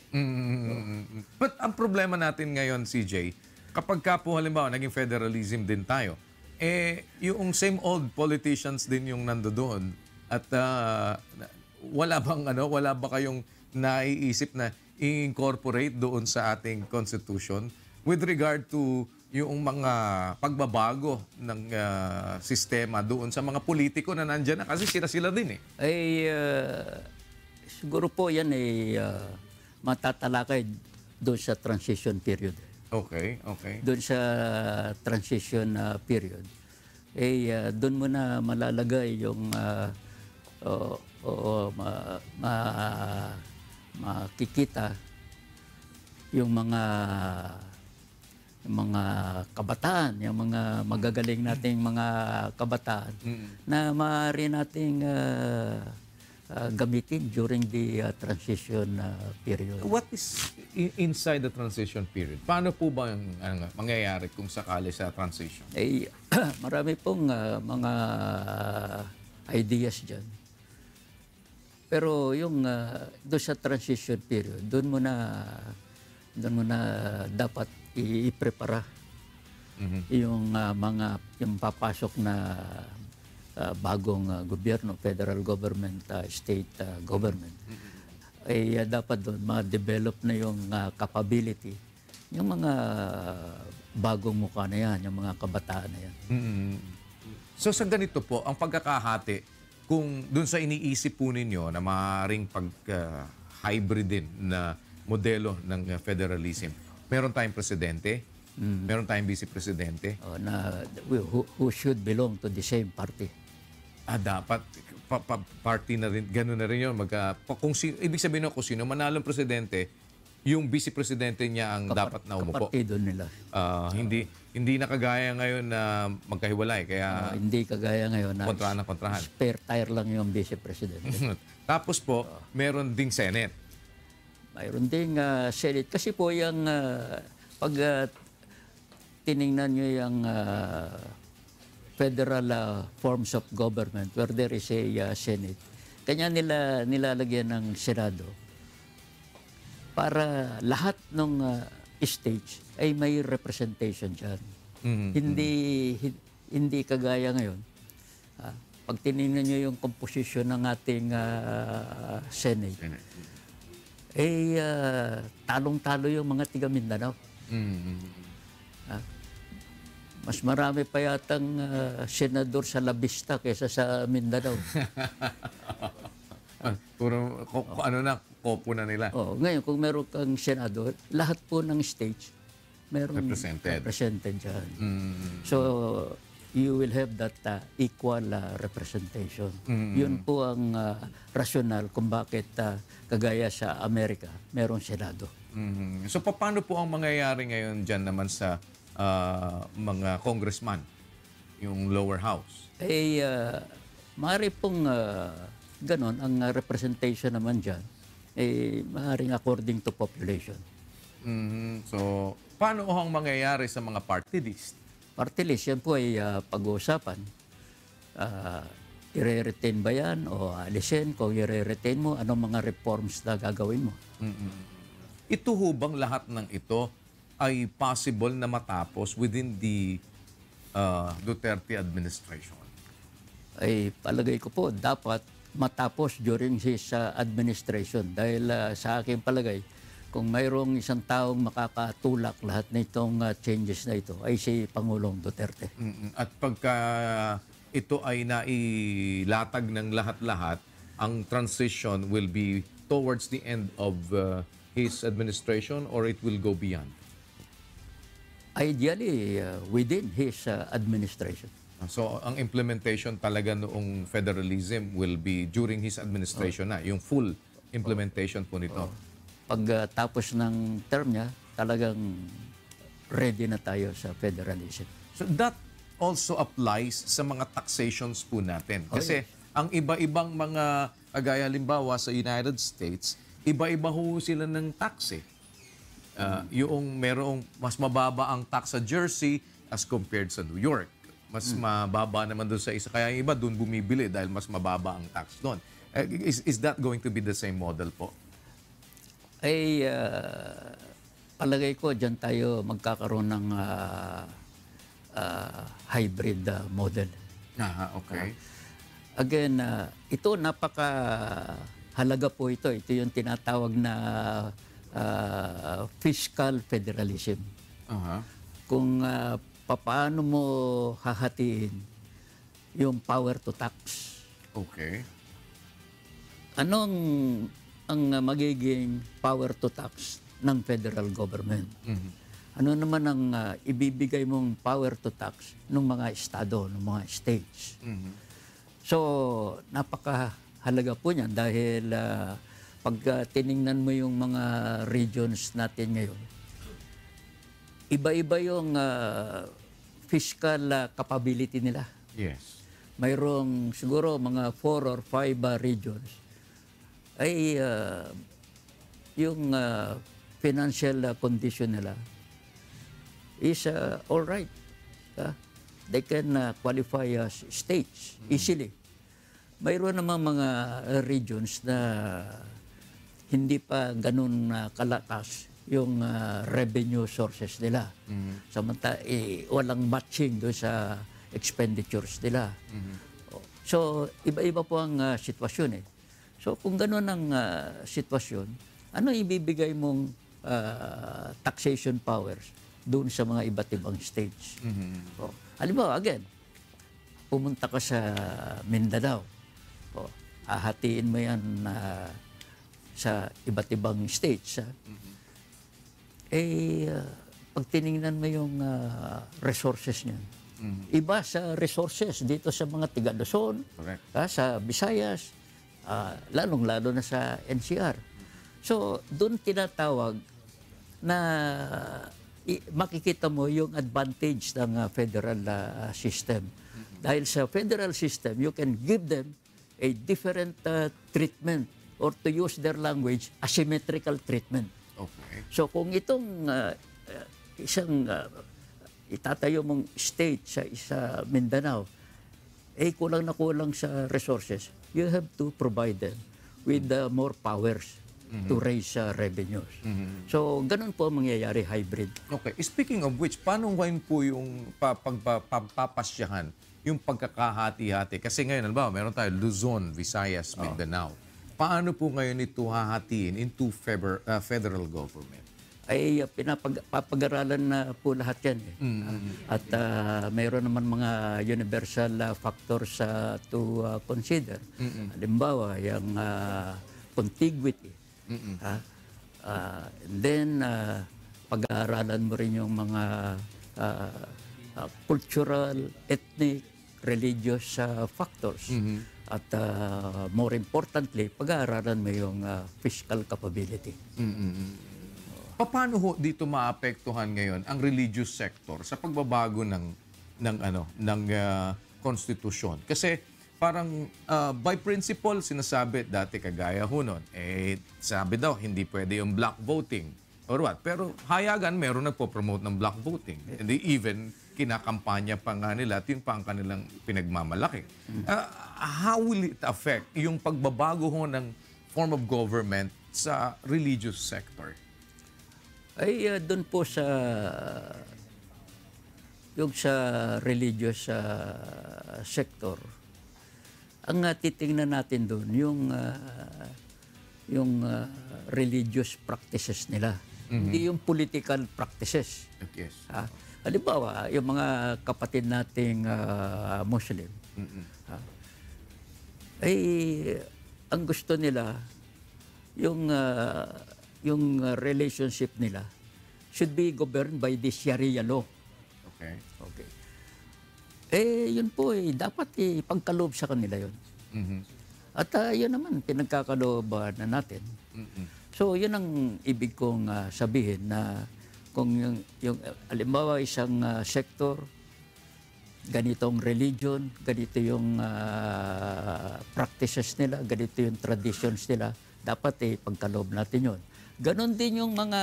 But ang problema natin ngayon, CJ, kapag ka po halimbawa naging federalism din tayo, yung same old politicians din yung nandoon at wala ba kayong naiisip na i-incorporate doon sa ating constitution with regard to yung mga pagbabago ng sistema doon sa mga politiko na nandyan na kasi sila din Siguro po yan matatalakay doon sa transition period. Okay. Doon sa transition period. Doon mo na malalagay yung makikita yung mga kabataan, yung mga magagaling nating mga kabataan na maaari nating gamitin during the transition period. What is inside the transition period? Paano po ba yung mangyayari kung sakali sa transition? Marami pong mga ideas dyan. Pero yung doon sa transition period, doon mo na dapat i-prepara yung yung papasok na bagong gobyerno, federal government, state government. Dapat doon ma-develop na yung capability, yung mga bagong mukha na yan, yung mga kabataan na yan. So sa ganito po, ang pagkakahati, kung doon sa iniisip po ninyo na maaaring pag-hybrid din na modelo ng federalism, meron tayong presidente, meron tayong vice-presidente. Who should belong to the same party. Dapat party na rin, gano'n na rin yun. Ibig sabihin kung sino manalong presidente, yung vice-presidente niya ang dapat na umupo. Kapartido nila. Hindi na kagaya ngayon na magkahiwalay. Kaya hindi kagaya ngayon na kontrahan. Spare tire lang yung vice-presidente. Tapos po, meron ding Senate. Mayroon ding Senate. Kasi po yung pag tiningnan nyo yung federal forms of government where there is a Senate, kanya nilalagyan ng Senado para lahat ng stage ay may representation dyan. Hindi kagaya ngayon. Pag tinignan nyo yung composition ng ating Senate, talong-talo yung mga tiga Mindanao. Mas marami pa yatang senador sa La Vista kaysa sa Mindanao. Puro, kopo na nila. Ngayon, kung meron kang senador, lahat po ng stage merong represented dyan. So, you will have that equal representation. Yun po ang rasyonal kung bakit kagaya sa Amerika, merong senado. So, paano po ang mangyayari ngayon dyan naman sa mga congressman, yung lower house? Maaari pong ganon, ang representation naman dyan, maaaring according to population. So, paano ang mangyayari sa mga party list? Party list, yan po ay pag-uusapan. I-retain ba yan o alisin? Kung i-retain mo, anong mga reforms na gagawin mo? Ito hubang lahat ng ito ay possible na matapos within the Duterte administration? ay palagay ko po dapat matapos during his administration. Dahil sa aking palagay, kung mayroong isang taong makakatulak lahat nitong changes na ito, ay si Pangulong Duterte. At pagka ito ay nailatag ng lahat-lahat, ang transition will be towards the end of his administration or it will go beyond? Ideally, within his administration. So, ang implementation talaga noong federalism will be during his administration na, yung full implementation po nito. Pag tapos ng term niya, talagang ready na tayo sa federalism. So, that also applies sa mga taxations po natin. Kasi ang iba-ibang mga, kagaya halimbawa sa United States, iba-iba ho sila ng tax eh. Yung merong mas mababa ang tax sa Jersey as compared sa New York. Mas mababa naman doon sa isa. Kaya yung iba doon bumibili dahil mas mababa ang tax doon. Is that going to be the same model po? Ay, palagay ko dyan tayo magkakaroon ng hybrid model. Okay. Again, ito napaka-halaga po ito. Ito yung tinatawag na fiscal federalism. Kung paano mo hahatiin yung power to tax. Okay. Anong ang magiging power to tax ng federal government? Ano naman ang ibibigay mong power to tax ng mga estado, ng mga states? So, napakahalaga po niyan dahil pag tiningnan mo yung mga regions natin ngayon, iba-iba yung fiscal capability nila. Yes. Mayroong siguro mga 4 or 5 regions ay yung financial condition nila is all right. They can qualify as states easily. Mayroon namang mga regions na hindi pa ganun kalakas yung revenue sources nila. Samantala, walang matching doon sa expenditures nila. So, iba-iba po ang sitwasyon eh. So, kung ganun ang sitwasyon, ano ibibigay mong taxation powers doon sa mga iba't ibang states? Halimbawa, again, pumunta ka sa Mindanao. Hahatiin mo yan sa iba't ibang states. Pag tinignan mo yung resources niyan, iba sa resources dito sa mga tiga Luzon, sa Visayas, lalong-lalo na sa NCR. So, doon tinatawag na makikita mo yung advantage ng federal system. Dahil sa federal system, you can give them a different treatment or to use their language, asymmetrical treatment. Okay. So kung itong isang itatayo mong state sa isa Mindanao, kulang na kulang sa resources, you have to provide them with more powers to raise revenues. So ganun po ang mangyayari, hybrid. Okay. Speaking of which, paano ngayon po yung papasyahan, yung pagkakahati-hati? Kasi ngayon, halimbawa, meron tayo Luzon, Visayas, Mindanao. Paano po ngayon ito hahatiin into federal government? Ay papag-aralan na po lahat yan. At mayroon naman mga universal factors to consider. Halimbawa, yung contiguity. And then, pag-aaralan mo rin yung mga cultural, ethnic, religious factors. At more importantly, pag-aaralan mo yung fiscal capability. Paano ho dito maapektuhan ngayon ang religious sector sa pagbabago ng konstitusyon? Kasi parang by principle sinasabi dati kagaya ho nun, sabi daw hindi pwede yung black voting or what. Pero hayagan meron nagpo-promote ng black voting. And they even kinakampanya pa nga nila at yun pa ang kanilang pinagmamalaki. How will it affect yung pagbabago ho ng form of government sa religious sector? Ay doon po sa yung sa religious sector, ang titingnan natin doon yung religious practices nila, hindi yung political practices. Yes. Halimbawa, yung mga kapatid nating Muslim, ay ang gusto nila yung relationship nila should be governed by the Sharia law. Okay. Okay. Yun po dapat ipagkaloob sa kanila yun. At yun naman, pinagkakalooban na natin. So, yun ang ibig kong sabihin na kung yung halimbawa isang sector, ganitong religion, ganito yung practices nila, ganito yung traditions nila, dapat pagkaloob natin yun. Ganon din yung mga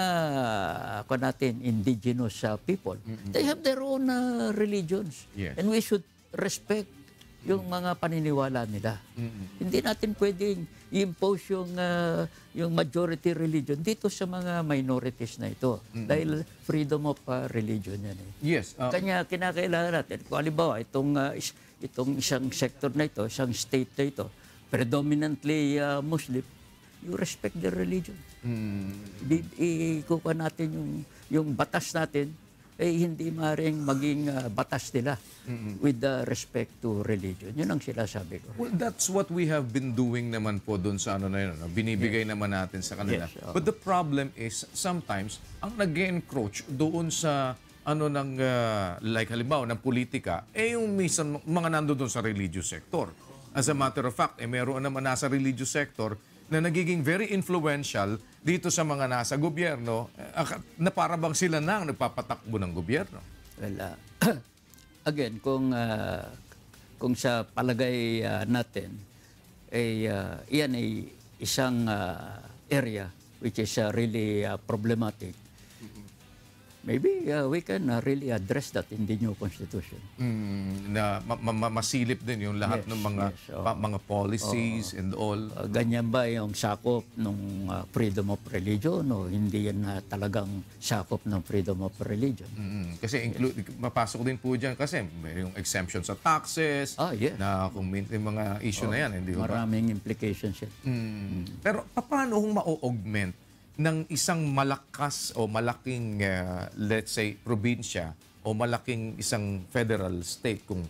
indigenous people. They have their own religions. Yes. And we should respect yung mga paniniwala nila. Hindi natin pwedeng i-impose yung majority religion dito sa mga minorities na ito. Dahil freedom of religion yan. Yes. Kanya kinakailangan natin. Kung halimbawa, itong isang sector na ito, isang state na ito, predominantly Muslim, you respect their religion. Ikuha natin yung batas natin, hindi maaaring maging batas nila with respect to religion. Yun ang sinasabi ko. Well, that's what we have been doing naman po doon sa ano na yun. Binibigay naman natin sa kanila. Yes, But the problem is, sometimes, ang nag-encroach doon sa like halimbawa, ng politika, yung minsan mga nandoon sa religious sector. As a matter of fact, meron naman nasa religious sector na nagiging very influential dito sa mga nasa gobyerno na para bang sila na ang nagpapatakbo ng gobyerno. Well, again, kung sa palagay natin, iyan ay isang area which is really problematic. Maybe we can really address that in the new constitution. Na masilip din yung lahat ng mga policies and all. Ganyan ba yung sakop ng freedom of religion o hindi yan talagang sakop ng freedom of religion? Kasi mapasok din po dyan kasi may yung exemption sa taxes, yes. na kung may mga issue na yan, hindi ba? Maraming implications yan. Pero paano kung ma-augment ng isang malakas o malaking, let's say, probinsya o malaking isang federal state kung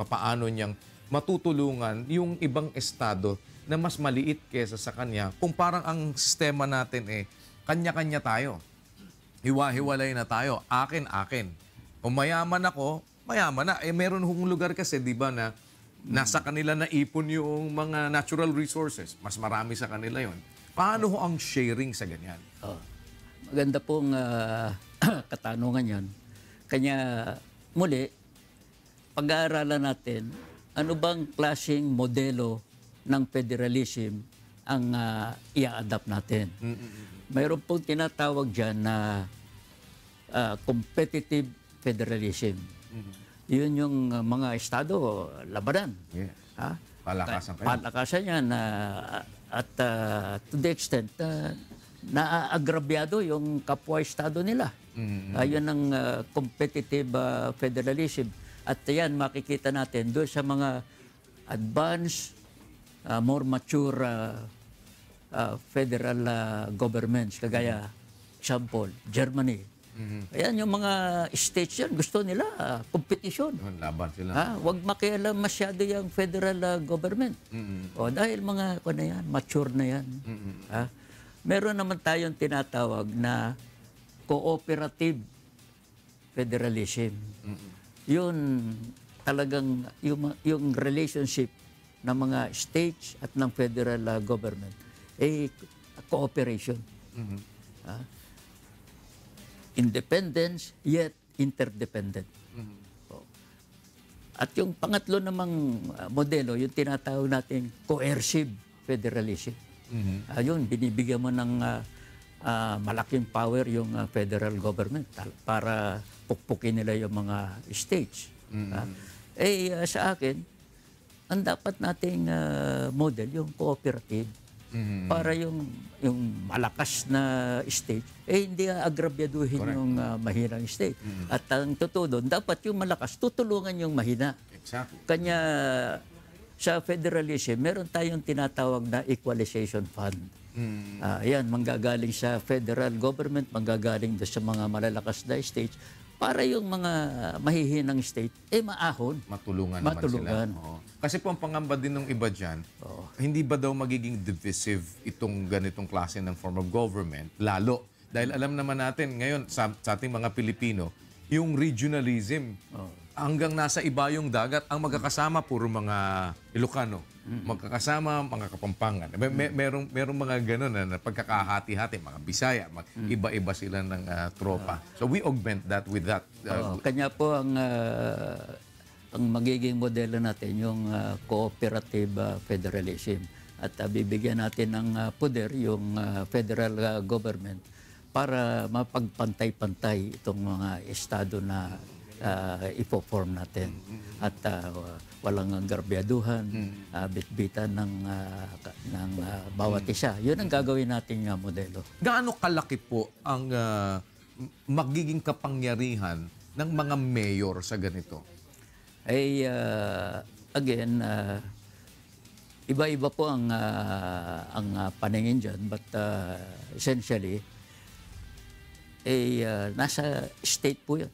paano niyang matutulungan yung ibang estado na mas maliit kesa sa kanya kung parang ang sistema natin kanya-kanya tayo. Hiwa-hiwalay na tayo. Akin. Kung mayaman ako, mayaman na. Meron hong lugar kasi, di ba, na nasa kanila na ipon yung mga natural resources. Mas marami sa kanila yon. Paano ang sharing sa ganyan? Maganda pong katanungan yan. Kanya muli, pag-aaralan natin, ano bang klaseng modelo ng federalism ang i-adapt natin? Mayroon pong tinatawag dyan na competitive federalism. Yun yung mga estado, labanan. Yes. Palakasan kayo. Palakasan yan at to the extent naaagrabyado yung kapwa-estado nila. Yun ang competitive federalism. At yan, makikita natin doon sa mga advanced, more mature federal governments, kagaya, example, Germany. Ayan, yung mga states yan, gusto nila kompetisyon. Laban sila. Huwag makialam masyado yung federal government. Dahil mga mature na yan. Meron naman tayong tinatawag na cooperative federalism. Yun talagang yung relationship ng mga states at ng federal government cooperation. Independence yet interdependent. At yung pangatlo namang modelo, yung tinatawag natin coercive federalism. Yun, binibigyan mo ng malaking power yung federal government para pukpukin nila yung mga states. Sa akin, ang dapat nating model, yung cooperative, para yung malakas na state, hindi agrabyaduhin yung mahinang state. At ang totoo doon, dapat yung malakas tutulungan yung mahina. Exactly. Kanya sa federalism, meron tayong tinatawag na equalization fund. Yan, manggagaling sa federal government, manggagaling doon sa mga malalakas na states, para yung mga mahihinang state, maahon. Matulungan naman sila. Oo. Kasi po ang pangamba din ng iba dyan, hindi ba daw magiging divisive itong ganitong klase ng form of government? Lalo. Dahil alam naman natin ngayon sa ating mga Pilipino, yung regionalism, hanggang nasa iba yung dagat, ang magkakasama puro mga Ilocano. Magkakasama mga Kapampangan. Merong mga ganun na pagkakahati-hati, mga Bisaya, iba-iba sila ng tropa. So we augment that with that. Kanya po ang magiging modelo natin yung cooperative federalism. At bibigyan natin ng poder yung federal government para mapagpantay-pantay itong mga estado na ipo-form natin. At walang garbiyaduhan, bitbitan ng bawat isa. Yun ang gagawin nating modelo. Gaano kalaki po ang magiging kapangyarihan ng mga mayor sa ganito? Again, iba-iba po ang paningin dyan, but essentially, nasa state po yan.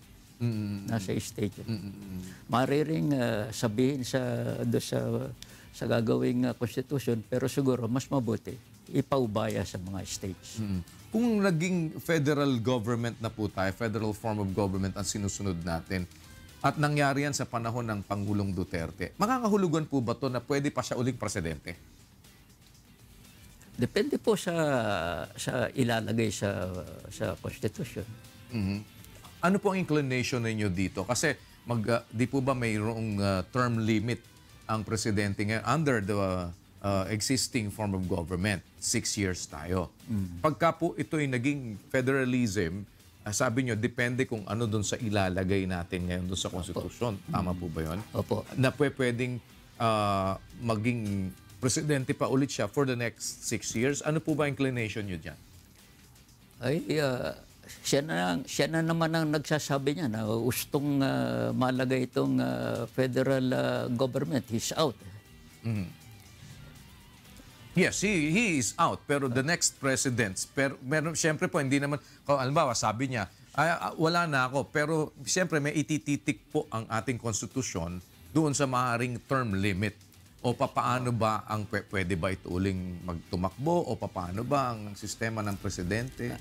Nasa state yun. Mariring sabihin sa gagawing constitution, pero siguro mas mabuti ipaubaya sa mga states. Kung naging federal government na po tayo, federal form of government ang sinusunod natin, at nangyari yan sa panahon ng Pangulong Duterte, makakahulugan po ba to na pwede pa siya uling presidente? Depende po sa ilalagay sa constitution. Ano po ang inclination ninyo dito? Kasi di po ba mayroong term limit ang presidente ngayon under the existing form of government? 6 years tayo. Pagka po ito'y naging federalism, sabi nyo, depende kung ano doon sa ilalagay natin ngayon doon sa konstitusyon. Tama po ba yun? Opo. Na pwedeng maging presidente pa ulit siya for the next 6 years. Ano po ba inclination nyo dyan? Siya na naman ang nagsasabi niya na gustong malagay itong federal government. He's out. Yes, he is out. Pero the next president, siyempre po, hindi naman, halimbawa, sabi niya, wala na ako. Pero siyempre, may itititik po ang ating konstitusyon doon sa maaaring term limit. O paano ba pwede ba ito uling magtumakbo? O paano ba ang sistema ng presidente?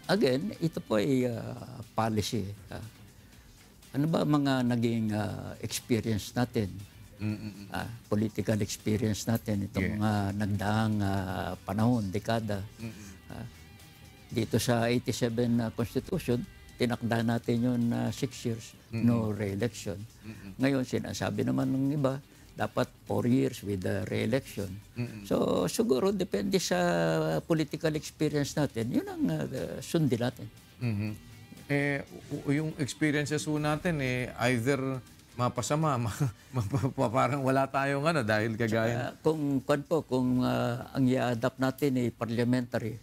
Again, ito po ay policy. Ano ba mga naging experience natin? Political experience natin itong mga nagdaang panahon, dekada. Dito sa 87 Constitution, tinakda natin yun 6 years, no re-election. Ngayon, sinasabi naman ng iba, dapat 4 years with the re-election. So, siguro, depende sa political experience natin, yun ang sundin natin. Yung experiences po natin, either mapasama, parang wala tayong dahil kagaya. Kung ang i-adapt natin parliamentary,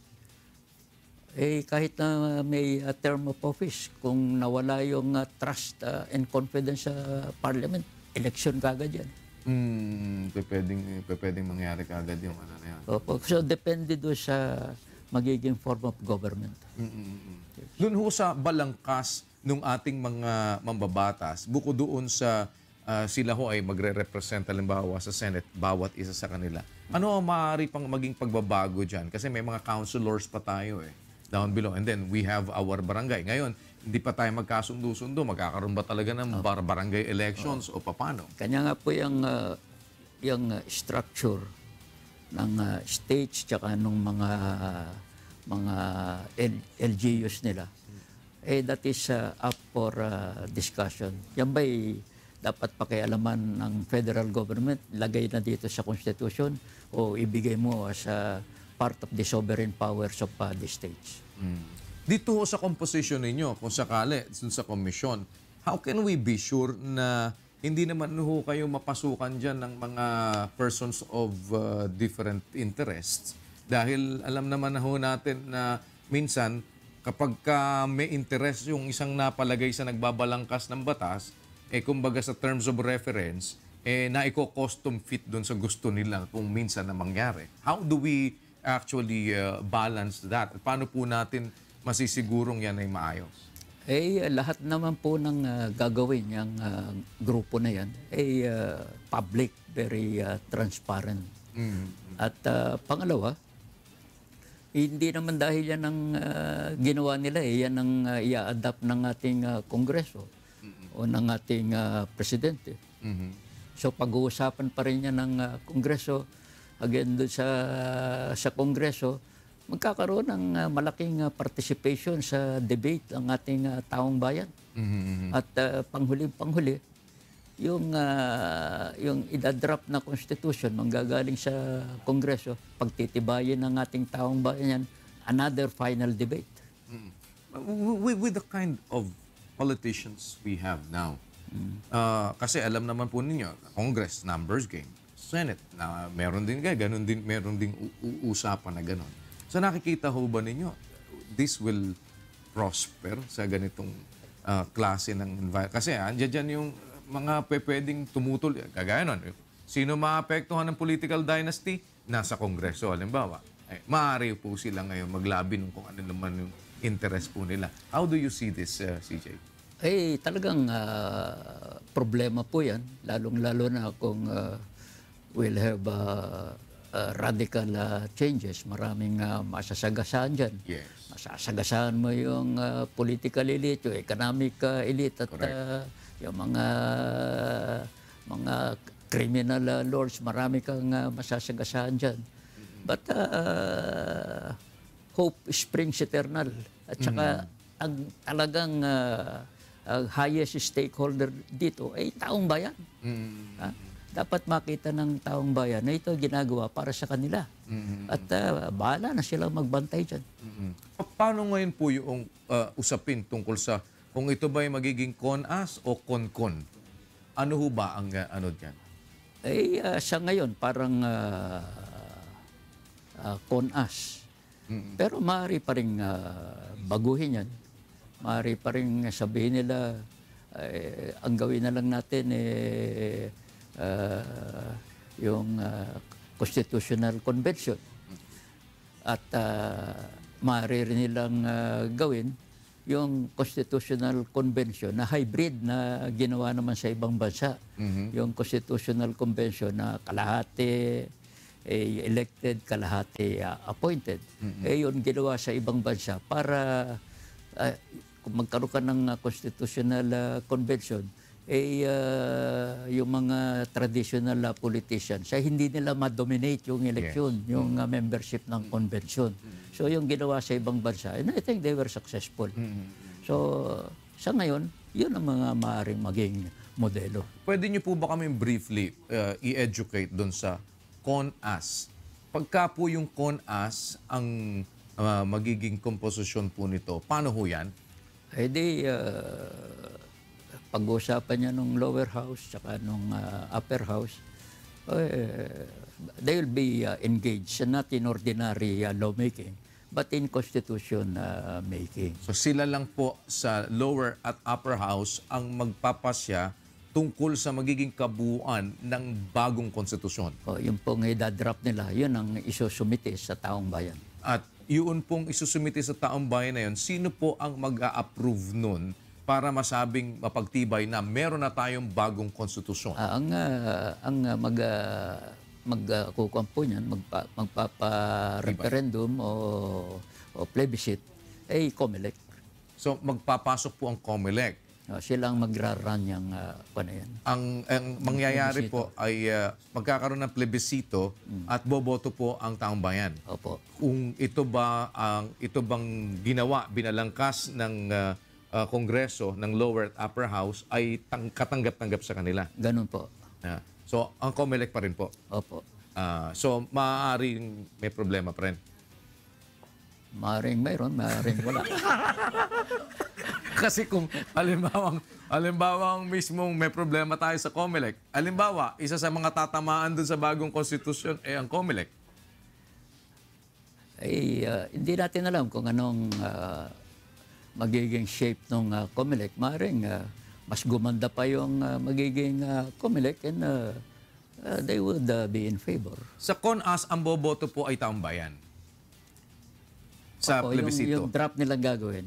kahit na may term of office, kung nawala yung trust and confidence sa parliament, election kagad yan. Pwedeng mangyari kagad yung na yan. So, depende doon sa magiging form of government. Doon ho sa balangkas ng ating mga mambabatas, bukod doon sa sila ho ay magre-represent halimbawa sa Senate, bawat isa sa kanila. Ano ang maaari pang maging pagbabago dyan? Kasi may mga councilors pa tayo down below. And then we have our barangay. Ngayon, hindi pa tayo magkasundo-sundo. Magkakaroon ba talaga ng barangay elections o paano? Kanya nga po yung structure ng states tsaka nung mga LGUs nila. That is up for discussion. Yan ba'y dapat pakialaman ng federal government, lagay na dito sa Constitution o ibigay mo as part of the sovereign powers of the states? Dito sa composition ninyo, kung sakali, sa komisyon, how can we be sure na hindi naman ho kayo mapasukan dyan ng mga persons of different interests? Dahil alam naman na ho natin na minsan, kapag may interest yung isang napalagay sa nagbabalangkas ng batas, kumbaga sa terms of reference, naiko-custom fit doon sa gusto nila kung minsan na mangyari. How do we actually balance that? At paano po natin masisigurong yan ay maayos? Lahat naman po ng gagawin yung grupo na yan public, very transparent. At pangalawa, hindi naman dahil yan ang ginawa nila, yan ang i-adapt ng ating Kongreso o ng ating Presidente. So pag-uusapan pa rin yan ng Kongreso, again doon sa Kongreso, magkakaroon ng malaking participation sa debate ang ating taong bayan. At panghuli, yung idadrop na constitution manggagaling sa Kongreso, pagtitibayin ng ating taong bayan yan, another final debate. With the kind of politicians we have now, kasi alam naman po ninyo, Congress, numbers game, Senate, na meron din meron din usapan na ganon. So nakikita ho ba ninyo, this will prosper sa ganitong klase ng environment? Kasi andyan dyan yung mga pwedeng tumutol, kagaya nun. Sino maapektuhan ng political dynasty? Nasa Kongreso, halimbawa. Maaari po sila ngayon maglabi ng kung ano naman yung interest po nila. How do you see this, CJ? Talagang problema po yan, lalong-lalo na kung we'll have radical changes. Maraming masasagasaan dyan. Yes. Masasagasaan mo yung political elite, yung economic elite, at yung mga criminal lords, marami kang masasagasaan dyan. But hope springs eternal. At saka ang talagang highest stakeholder dito ay taong bayan. Dapat makita ng taong bayan na ito ginagawa para sa kanila. At bahala na silang magbantay dyan. Paano ngayon po yung usapin tungkol sa kung ito ba ay magiging CONAS o CONCON? Ano ho ba ang ano dyan? Sa ngayon, parang CONAS. Pero maaari pa rin baguhin yan. Maaari pa rin sabihin nila, ang gawin na lang natin yung Constitutional Convention. At maaari rin nilang gawin yung Constitutional Convention na hybrid na ginawa naman sa ibang bansa. Yung Constitutional Convention na kalahati elected, kalahati appointed. Yun ginawa sa ibang bansa para kung magkaroon ka ng Constitutional Convention, yung mga traditional politicians, hindi nila ma-dominate yung election, yung membership ng convention. So yung ginawa sa ibang bansa, and I think they were successful. So sa ngayon, yun ang mga maaaring maging modelo. Pwede niyo po ba kami briefly i-educate doon sa CONAS? Pagka po yung CONAS ang magiging komposisyon po nito, paano ho yan? Pag-uusapan niya nung lower house tsaka nung upper house, they will be engaged not in ordinary lawmaking but in constitution making. So sila lang po sa lower at upper house ang magpapasya tungkol sa magiging kabuuan ng bagong konstitusyon. Yung pong i-drop nila, yun ang isusumite sa taong bayan. At yun pong isusumite sa taong bayan na yun, sino po ang mag-a-approve nun para masabing mapagtibay na meron na tayong bagong konstitusyon? Ang magkukuhan po niyan, magpapa-referendum o plebiscite, ay COMELEC. So magpapasok po ang COMELEC. Silang magra-run yung yan. Ang mangyayari po ay magkakaroon ng plebisito at boboto po ang taong bayan. Opo. Kung ito bang ginawa, binalangkas ng Kongreso, ng lower at upper house, ay katanggap-tanggap sa kanila. Ganun po. So, ang COMELEC pa rin po. Opo. So, maaaring may problema pa rin. Maaaring mayroon, maaaring wala. Kasi kung alimbawang mismong may problema tayo sa COMELEC, alimbawa, isa sa mga tatamaan dun sa bagong konstitusyon ay ang COMELEC. Hindi natin alam kung anong magiging shape ng COMELEC. Maaaring mas gumanda pa yung magiging COMELEC and they would be in favor. Sa CONAS, ang boboto po ay taong bayan. Sa Opo, plebisito. yung draft nilang gagawin,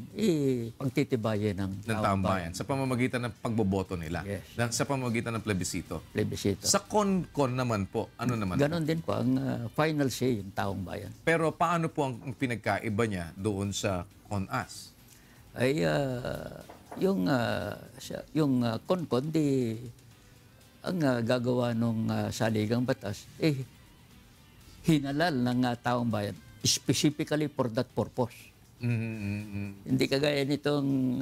pagtitibayin ng Ng taong bayan. Sa pamamagitan ng pagboboto nila. Yes. Sa pamamagitan ng plebisito. Plebisito. Sa CONCON naman po, ano naman po? Ganon din po ang final say yung taong bayan. Pero paano po ang pinagkaiba niya doon sa CONAS? Ay yung CONCON ang gagawa ng saligang batas hinalal ng taong bayan specifically for that purpose. Hindi kagaya nitong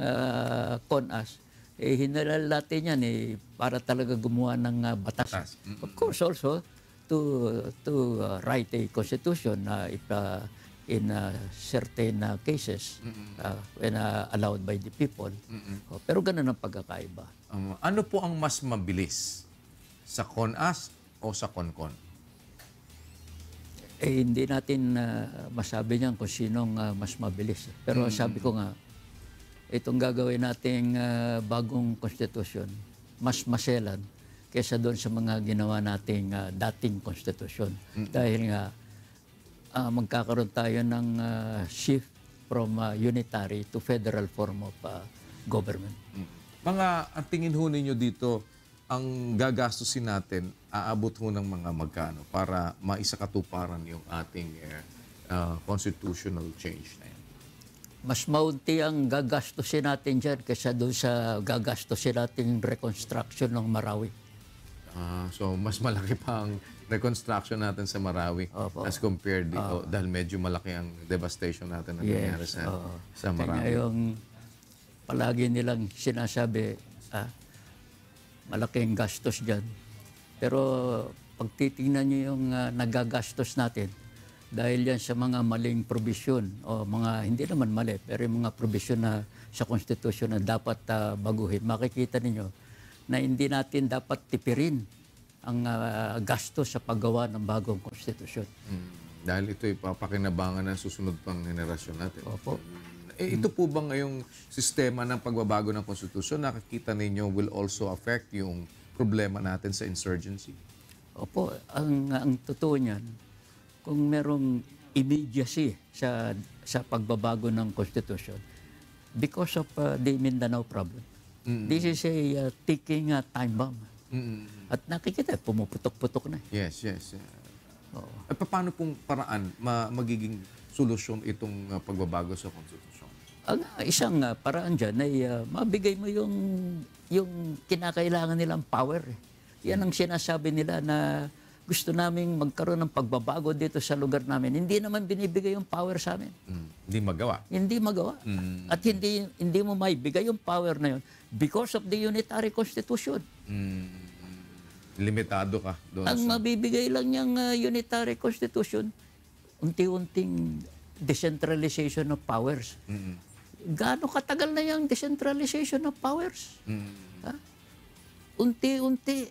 CONAS, hinalal natin yan para talaga gumawa ng batas. Of course also to write a constitution if in certain cases when allowed by the people. Pero ganun ang pagkakaiba. Ano po ang mas mabilis? Sa CONAS o sa CONCON? Hindi natin masabi niyan kung sinong mas mabilis. Pero sabi ko nga, itong gagawin nating bagong konstitusyon, mas maselan kaysa doon sa mga ginawa nating dating konstitusyon. Dahil nga, magkakaroon tayo ng shift from unitary to federal form of government. Ang tingin ho ninyo dito, ang gagastusin natin, aabot ho ng mga magkano para maisakatuparan yung ating constitutional change na yan? Mas maunti ang gagastusin natin dyan kaysa doon sa gagastusin natin reconstruction ng Marawi. So, mas malaki pa ang reconstruction natin sa Marawi as compared dito dahil medyo malaki ang devastation natin na nangyari sa Marawi. Kaya yung palagi nilang sinasabi, malaking gastos dyan. Pero pag titingnan nyo yung nagagastos natin, dahil yan sa mga maling provision o mga, hindi naman mali, pero yung mga provision na sa Constitution na dapat baguhin, makikita ninyo na hindi natin dapat tipirin ang gastos sa paggawa ng bagong Constitution. Dahil ito ipapakinabangan ng susunod pang henerasyon natin. Opo. Ito po ba ngayong sistema ng pagbabago ng konstitusyon, nakikita ninyo will also affect yung problema natin sa insurgency? Opo, ang totoo niyan, kung merong immediacy sa pagbabago ng konstitusyon, because of the Mindanao problem, this is a ticking time bomb. At nakikita, pumuputok-putok na. Yes. At paano pong paraan magiging solusyon itong pagbabago sa konstitusyon? Ang isang paraan dyan ay mabigay mo yung kinakailangan nilang power. Yan ang sinasabi nila na gusto naming magkaroon ng pagbabago dito sa lugar namin. Hindi naman binibigay yung power sa amin. Hindi magawa. Hindi magawa. At hindi mo maibigay yung power na yun because of the unitary constitution. Limitado ka doon. Ang mabibigay lang niyang unitary constitution, unti-unting decentralization of powers. Gaano katagal na yung decentralization of powers? Unti-unti,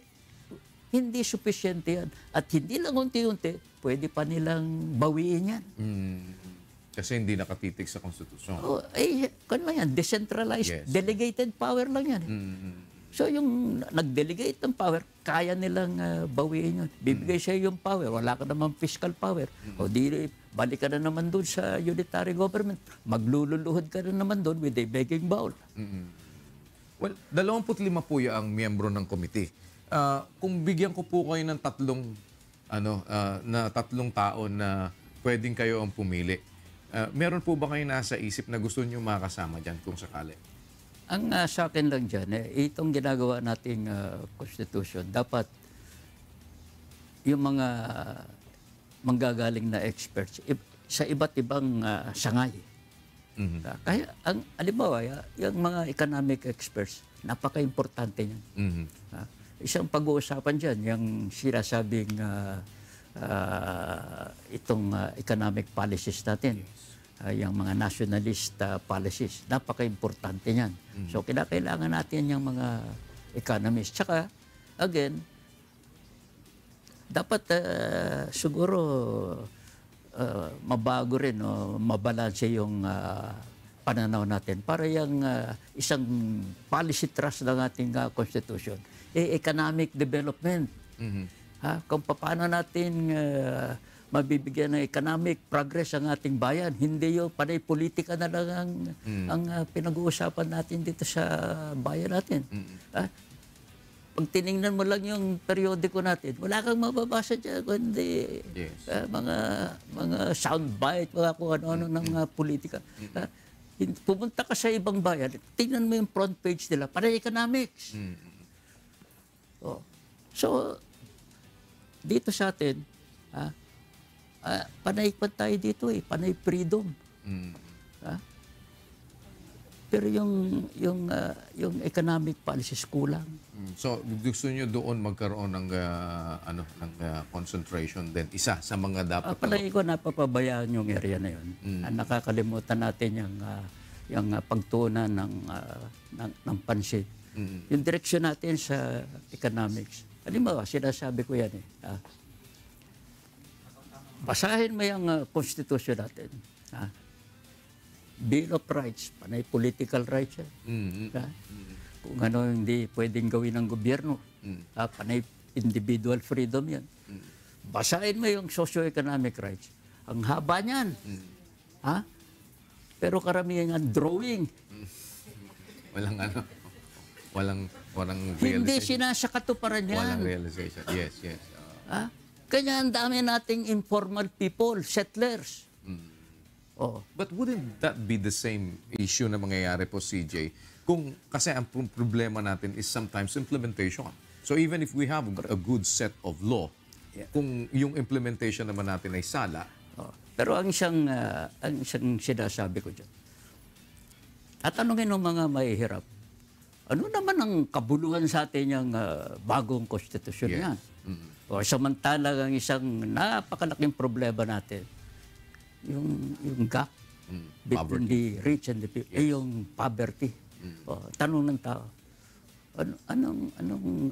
hindi sufficiente yan. At hindi lang unti-unti, pwede pa nilang bawiin yan. Kasi hindi nakatitig sa konstitusyon. Kano yan? Decentralized, delegated power lang yan. So yung nag-delegate ng power, kaya nilang bawiin yun. Bibigay siya yung power, wala ka naman fiscal power. O di, balik ka na naman doon sa unitary government. Maglululuhod ka na naman doon with a begging bowl. Well, 25 po yung miyembro ng komite. Kung bigyan ko po kayo ng tatlong tao na pwedeng kayo ang pumili, meron po ba kayo nasa isip na gusto niyo makasama dyan kung sakali? Ang sa akin lang dyan, itong ginagawa nating constitution, dapat yung mga manggagaling na experts sa iba't ibang sangay. Kaya, halimbawa, yung mga economic experts, napaka-importante niyan. Isang pag-uusapan dyan, yung sinasabing itong economic policies natin. Yung mga nationalist policies. Napaka-importante niyan. So, kailangan natin yung mga economists. Tsaka, again, dapat siguro mabago rin, mabalanse yung pananaw natin para yung isang policy thrust ng ating Constitution, economic development. Kung paano natin mabibigyan ng economic progress ang ating bayan, hindi yung panay politika na lang ang pinag-uusapan natin dito sa bayan natin. Pag tiningnan mo lang yung periodiko natin, wala kang mababasa dyan, kundi mga soundbite, mga kung ano-ano ng politika. Pumunta ka sa ibang bayan, tingnan mo yung front page nila, panay economics. So, dito sa atin, panay pa tayo dito panay freedom. Pero yung economic policies kulang. So gusto niyo doon magkaroon ng concentration din, isa sa mga dapat Palagi ko napapabayaan yung area na yun. Nakakalimutan natin yung pagtuunan ng pansin. Yung direksyon natin sa economics. Halimbawa, sinasabi ko yan basahin mo yung constitution natin. Bill of Rights, panay political rights yan. Kung ano hindi pwedeng gawin ng gobyerno, panay individual freedom yan. Basahin mo yung socio-economic rights. Ang haba niyan. Pero karamihan ang drawing. Walang realization. Hindi sinasakatuparan yan. Walang realization. Yes. Kaya ang dami nating informal people, settlers. But wouldn't that be the same issue na mangyayari po, CJ? Kasi ang problema natin is sometimes implementation. So even if we have a good set of law, kung yung implementation naman natin ay sala. Pero ang isang sinasabi ko dyan, at tanungin ng mga mahihirap, ano naman ang kabuluhan sa atin yung bagong konstitusyon yan? O samantalang ang isang napakalaking problema natin, yung gap between the rich and the people, yung poverty. Tanong ng tao,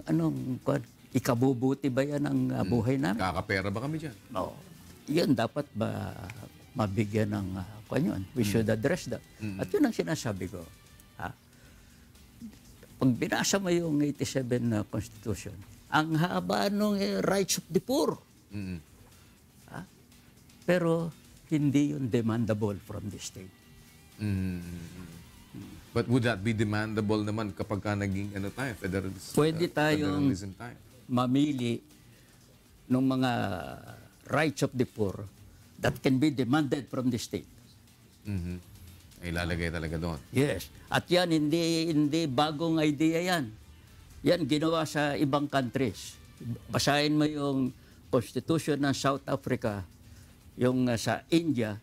anong ikabubuti ba yan ang buhay namin? Kakapera ba kami dyan? Yan dapat ba mabigyan ng kanyon? We should address that. At yun ang sinasabi ko. Pag binasa mo yung 87 na Constitution, ang haba ng rights of the poor. Pero hindi yun demandable from the state. But would that be demandable naman kapag ka naging Pwede tayong federalism tayo? Mamili ng mga rights of the poor that can be demanded from the state. Ay lalagay talaga doon. Yes. At yan, hindi bagong idea yan. Yan, ginawa sa ibang countries. Basahin mo yung Constitution ng South Africa, yung sa India,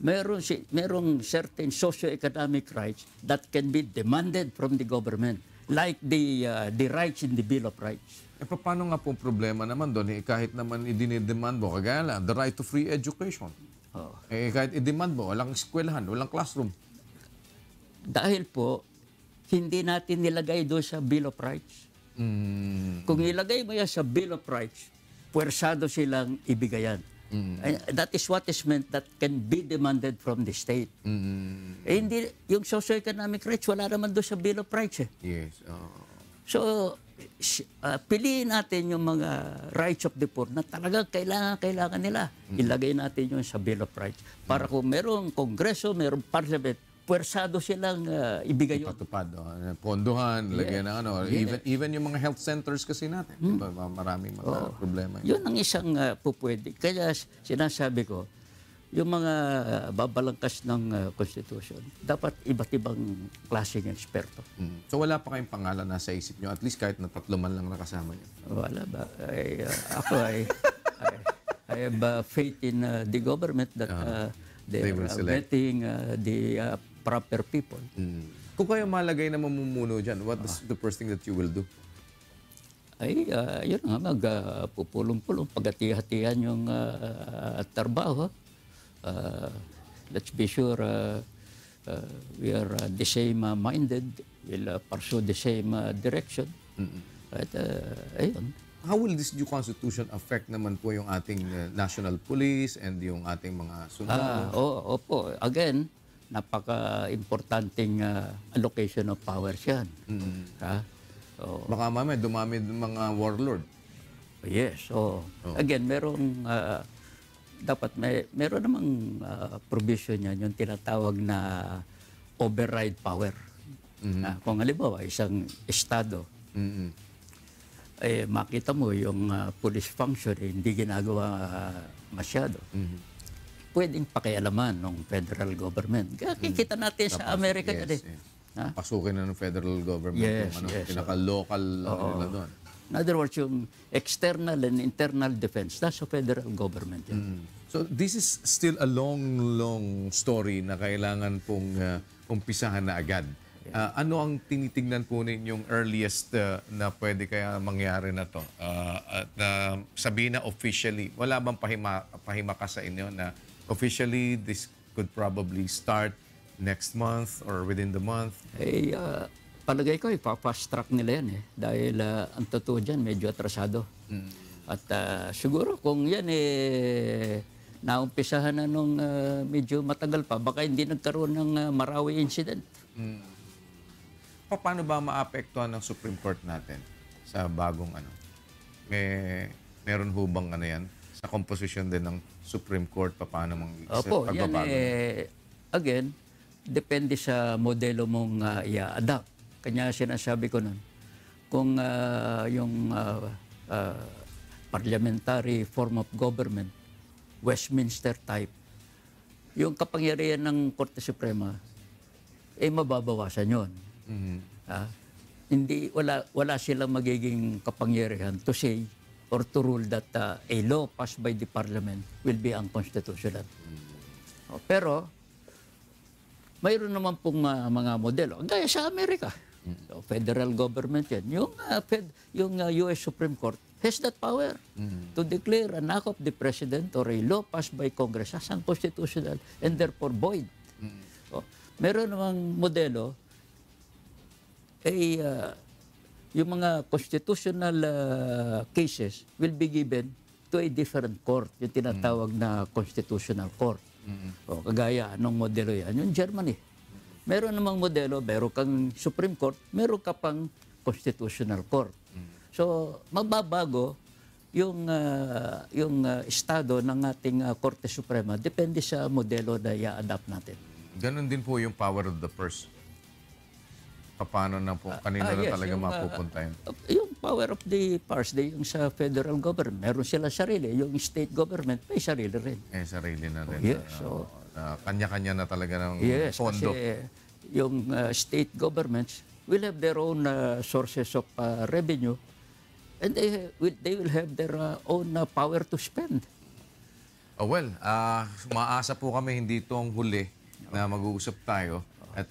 merong certain socio-economic rights that can be demanded from the government, like the rights in the Bill of Rights. Paano nga pong problema naman doon? Kahit naman idinidemand mo, kagaya lang, the right to free education. Kahit i-demand mo, walang eskwelahan, walang classroom. Dahil po, hindi natin nilagay doon sa Bill of Rights. Kung ilagay mo yan sa Bill of Rights, puwersado silang ibigayan. That is what is meant that can be demanded from the state. Hindi, yung socio-economic rights, wala naman doon sa Bill of Rights. Yes. So, piliin natin yung mga rights of the poor na talagang kailangan nila. Ilagay natin yun sa Bill of Rights. Para kung merong kongreso, merong parliament, puwersado silang ibigay yun. Ipatupad. Pondohan, lagyan ng even yung mga health centers kasi natin. Diba? Maraming mga problema. Yun ang isang pupwede. Kaya sinasabi ko, yung mga babalangkas ng Constitution, dapat iba't ibang klaseng eksperto. So wala pa kayong pangalan na sa isip nyo? At least kahit na 3 man lang nakasama nyo? Wala ba? I have faith in the government that they are vetting the proper people. Kung kayo malagay na mamumuno dyan, what is the first thing that you will do? Yun nga, magpupulong-pulong, pagati-hatihan yung trabaho. Let's be sure we are the same minded, we'll pursue the same direction. At ayun. How will this new constitution affect naman po yung ating national police and yung ating mga sundalo? Opo. Again, napaka-importanting allocation of powers yan. Ha? So, Baka mamaya dumami ng mga warlord. yes. So, again, dapat meron namang provision yan, yung tinatawag na override power. Kung halimbawa, isang estado, makita mo yung police function, hindi ginagawa masyado. Pwedeng pakialaman ng federal government. Kaya kikita natin sa Amerika yan eh. Ha? Pasukin na ng federal government Yes, yung yes. pinaka-local nila doon. In other words, yung external and internal defense, that's a federal government. Yan. So this is still a long story na kailangan pong umpisahan na agad. Ano ang tinitingnan po ninyong earliest na pwede kaya mangyari na to? At sabihin na officially, wala bang pahimaka sa inyo na officially this could probably start next month or within the month? Palagay ko, ipa-fast track nila yan eh. Dahil ang totoo dyan, medyo atrasado. At siguro kung yan naumpisahan na nung medyo matagal pa, baka hindi nagkaroon ng Marawi incident. Paano ba maapektuhan ng Supreme Court natin sa bagong ano? Meron ho bang ano yan? Sa composition din ng Supreme Court, paano Opo, yan pagbabago? Again, depende sa modelo mong i-adapt. Kanya sinasabi ko nun, kung yung parliamentary form of government, Westminster type, yung kapangyarihan ng Korte Suprema, mababawasan yun. Hindi, wala silang magiging kapangyarihan to say or to rule that a law passed by the parliament will be unconstitutional. Pero, mayroon naman pong mga modelo. Gaya sa Amerika. So, federal government yan. Yung US Supreme Court has that power to declare an act of the President or a law passed by Congress as unconstitutional and therefore void. So, meron namang modelo, yung mga constitutional cases will be given to a different court, yung tinatawag na constitutional court. O, kagaya, anong modelo yan? Yung Germany. Meron namang modelo, meron kang Supreme Court, meron ka pang constitutional court. So, mababago yung estado ng ating Korte Suprema, depende sa modelo na i-adapt natin. Ganon din po yung power of the purse. Paano na po? Kanina na talaga mapupunta yun? Yung power of the purse, yung sa federal government, meron sila sarili. Yung state government, may sarili rin. Sarili na rin. Yes. So, kanya-kanya na talaga ng pondo. Kasi yung state governments will have their own sources of revenue and they will have their own power to spend. Maasa po kami hindi itong huli na mag-uusap tayo. At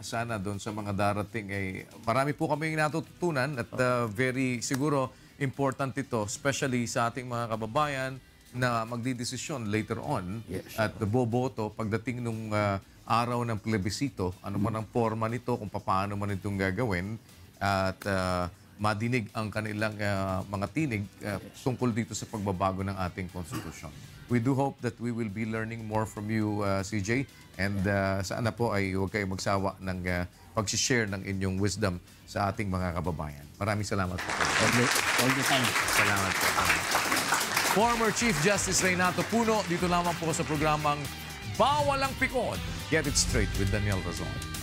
sana doon sa mga darating ay marami po kami natututunan at very siguro important ito, especially sa ating mga kababayan na magdidesisyon later on at boboto pagdating nung araw ng plebisito, ano man ang forma nito, kung paano man itong gagawin at madinig ang kanilang mga tinig tungkol dito sa pagbabago ng ating konstitusyon. We do hope that we will be learning more from you, CJ. And sana po ay huwag kayo magsawa ng pag-share ng inyong wisdom sa ating mga kababayan. Maraming salamat po. All the time. Salamat po. Former Chief Justice Reynato Puno, dito lamang po sa programang Bawal ang Pikon. Get it straight with Daniel Razon.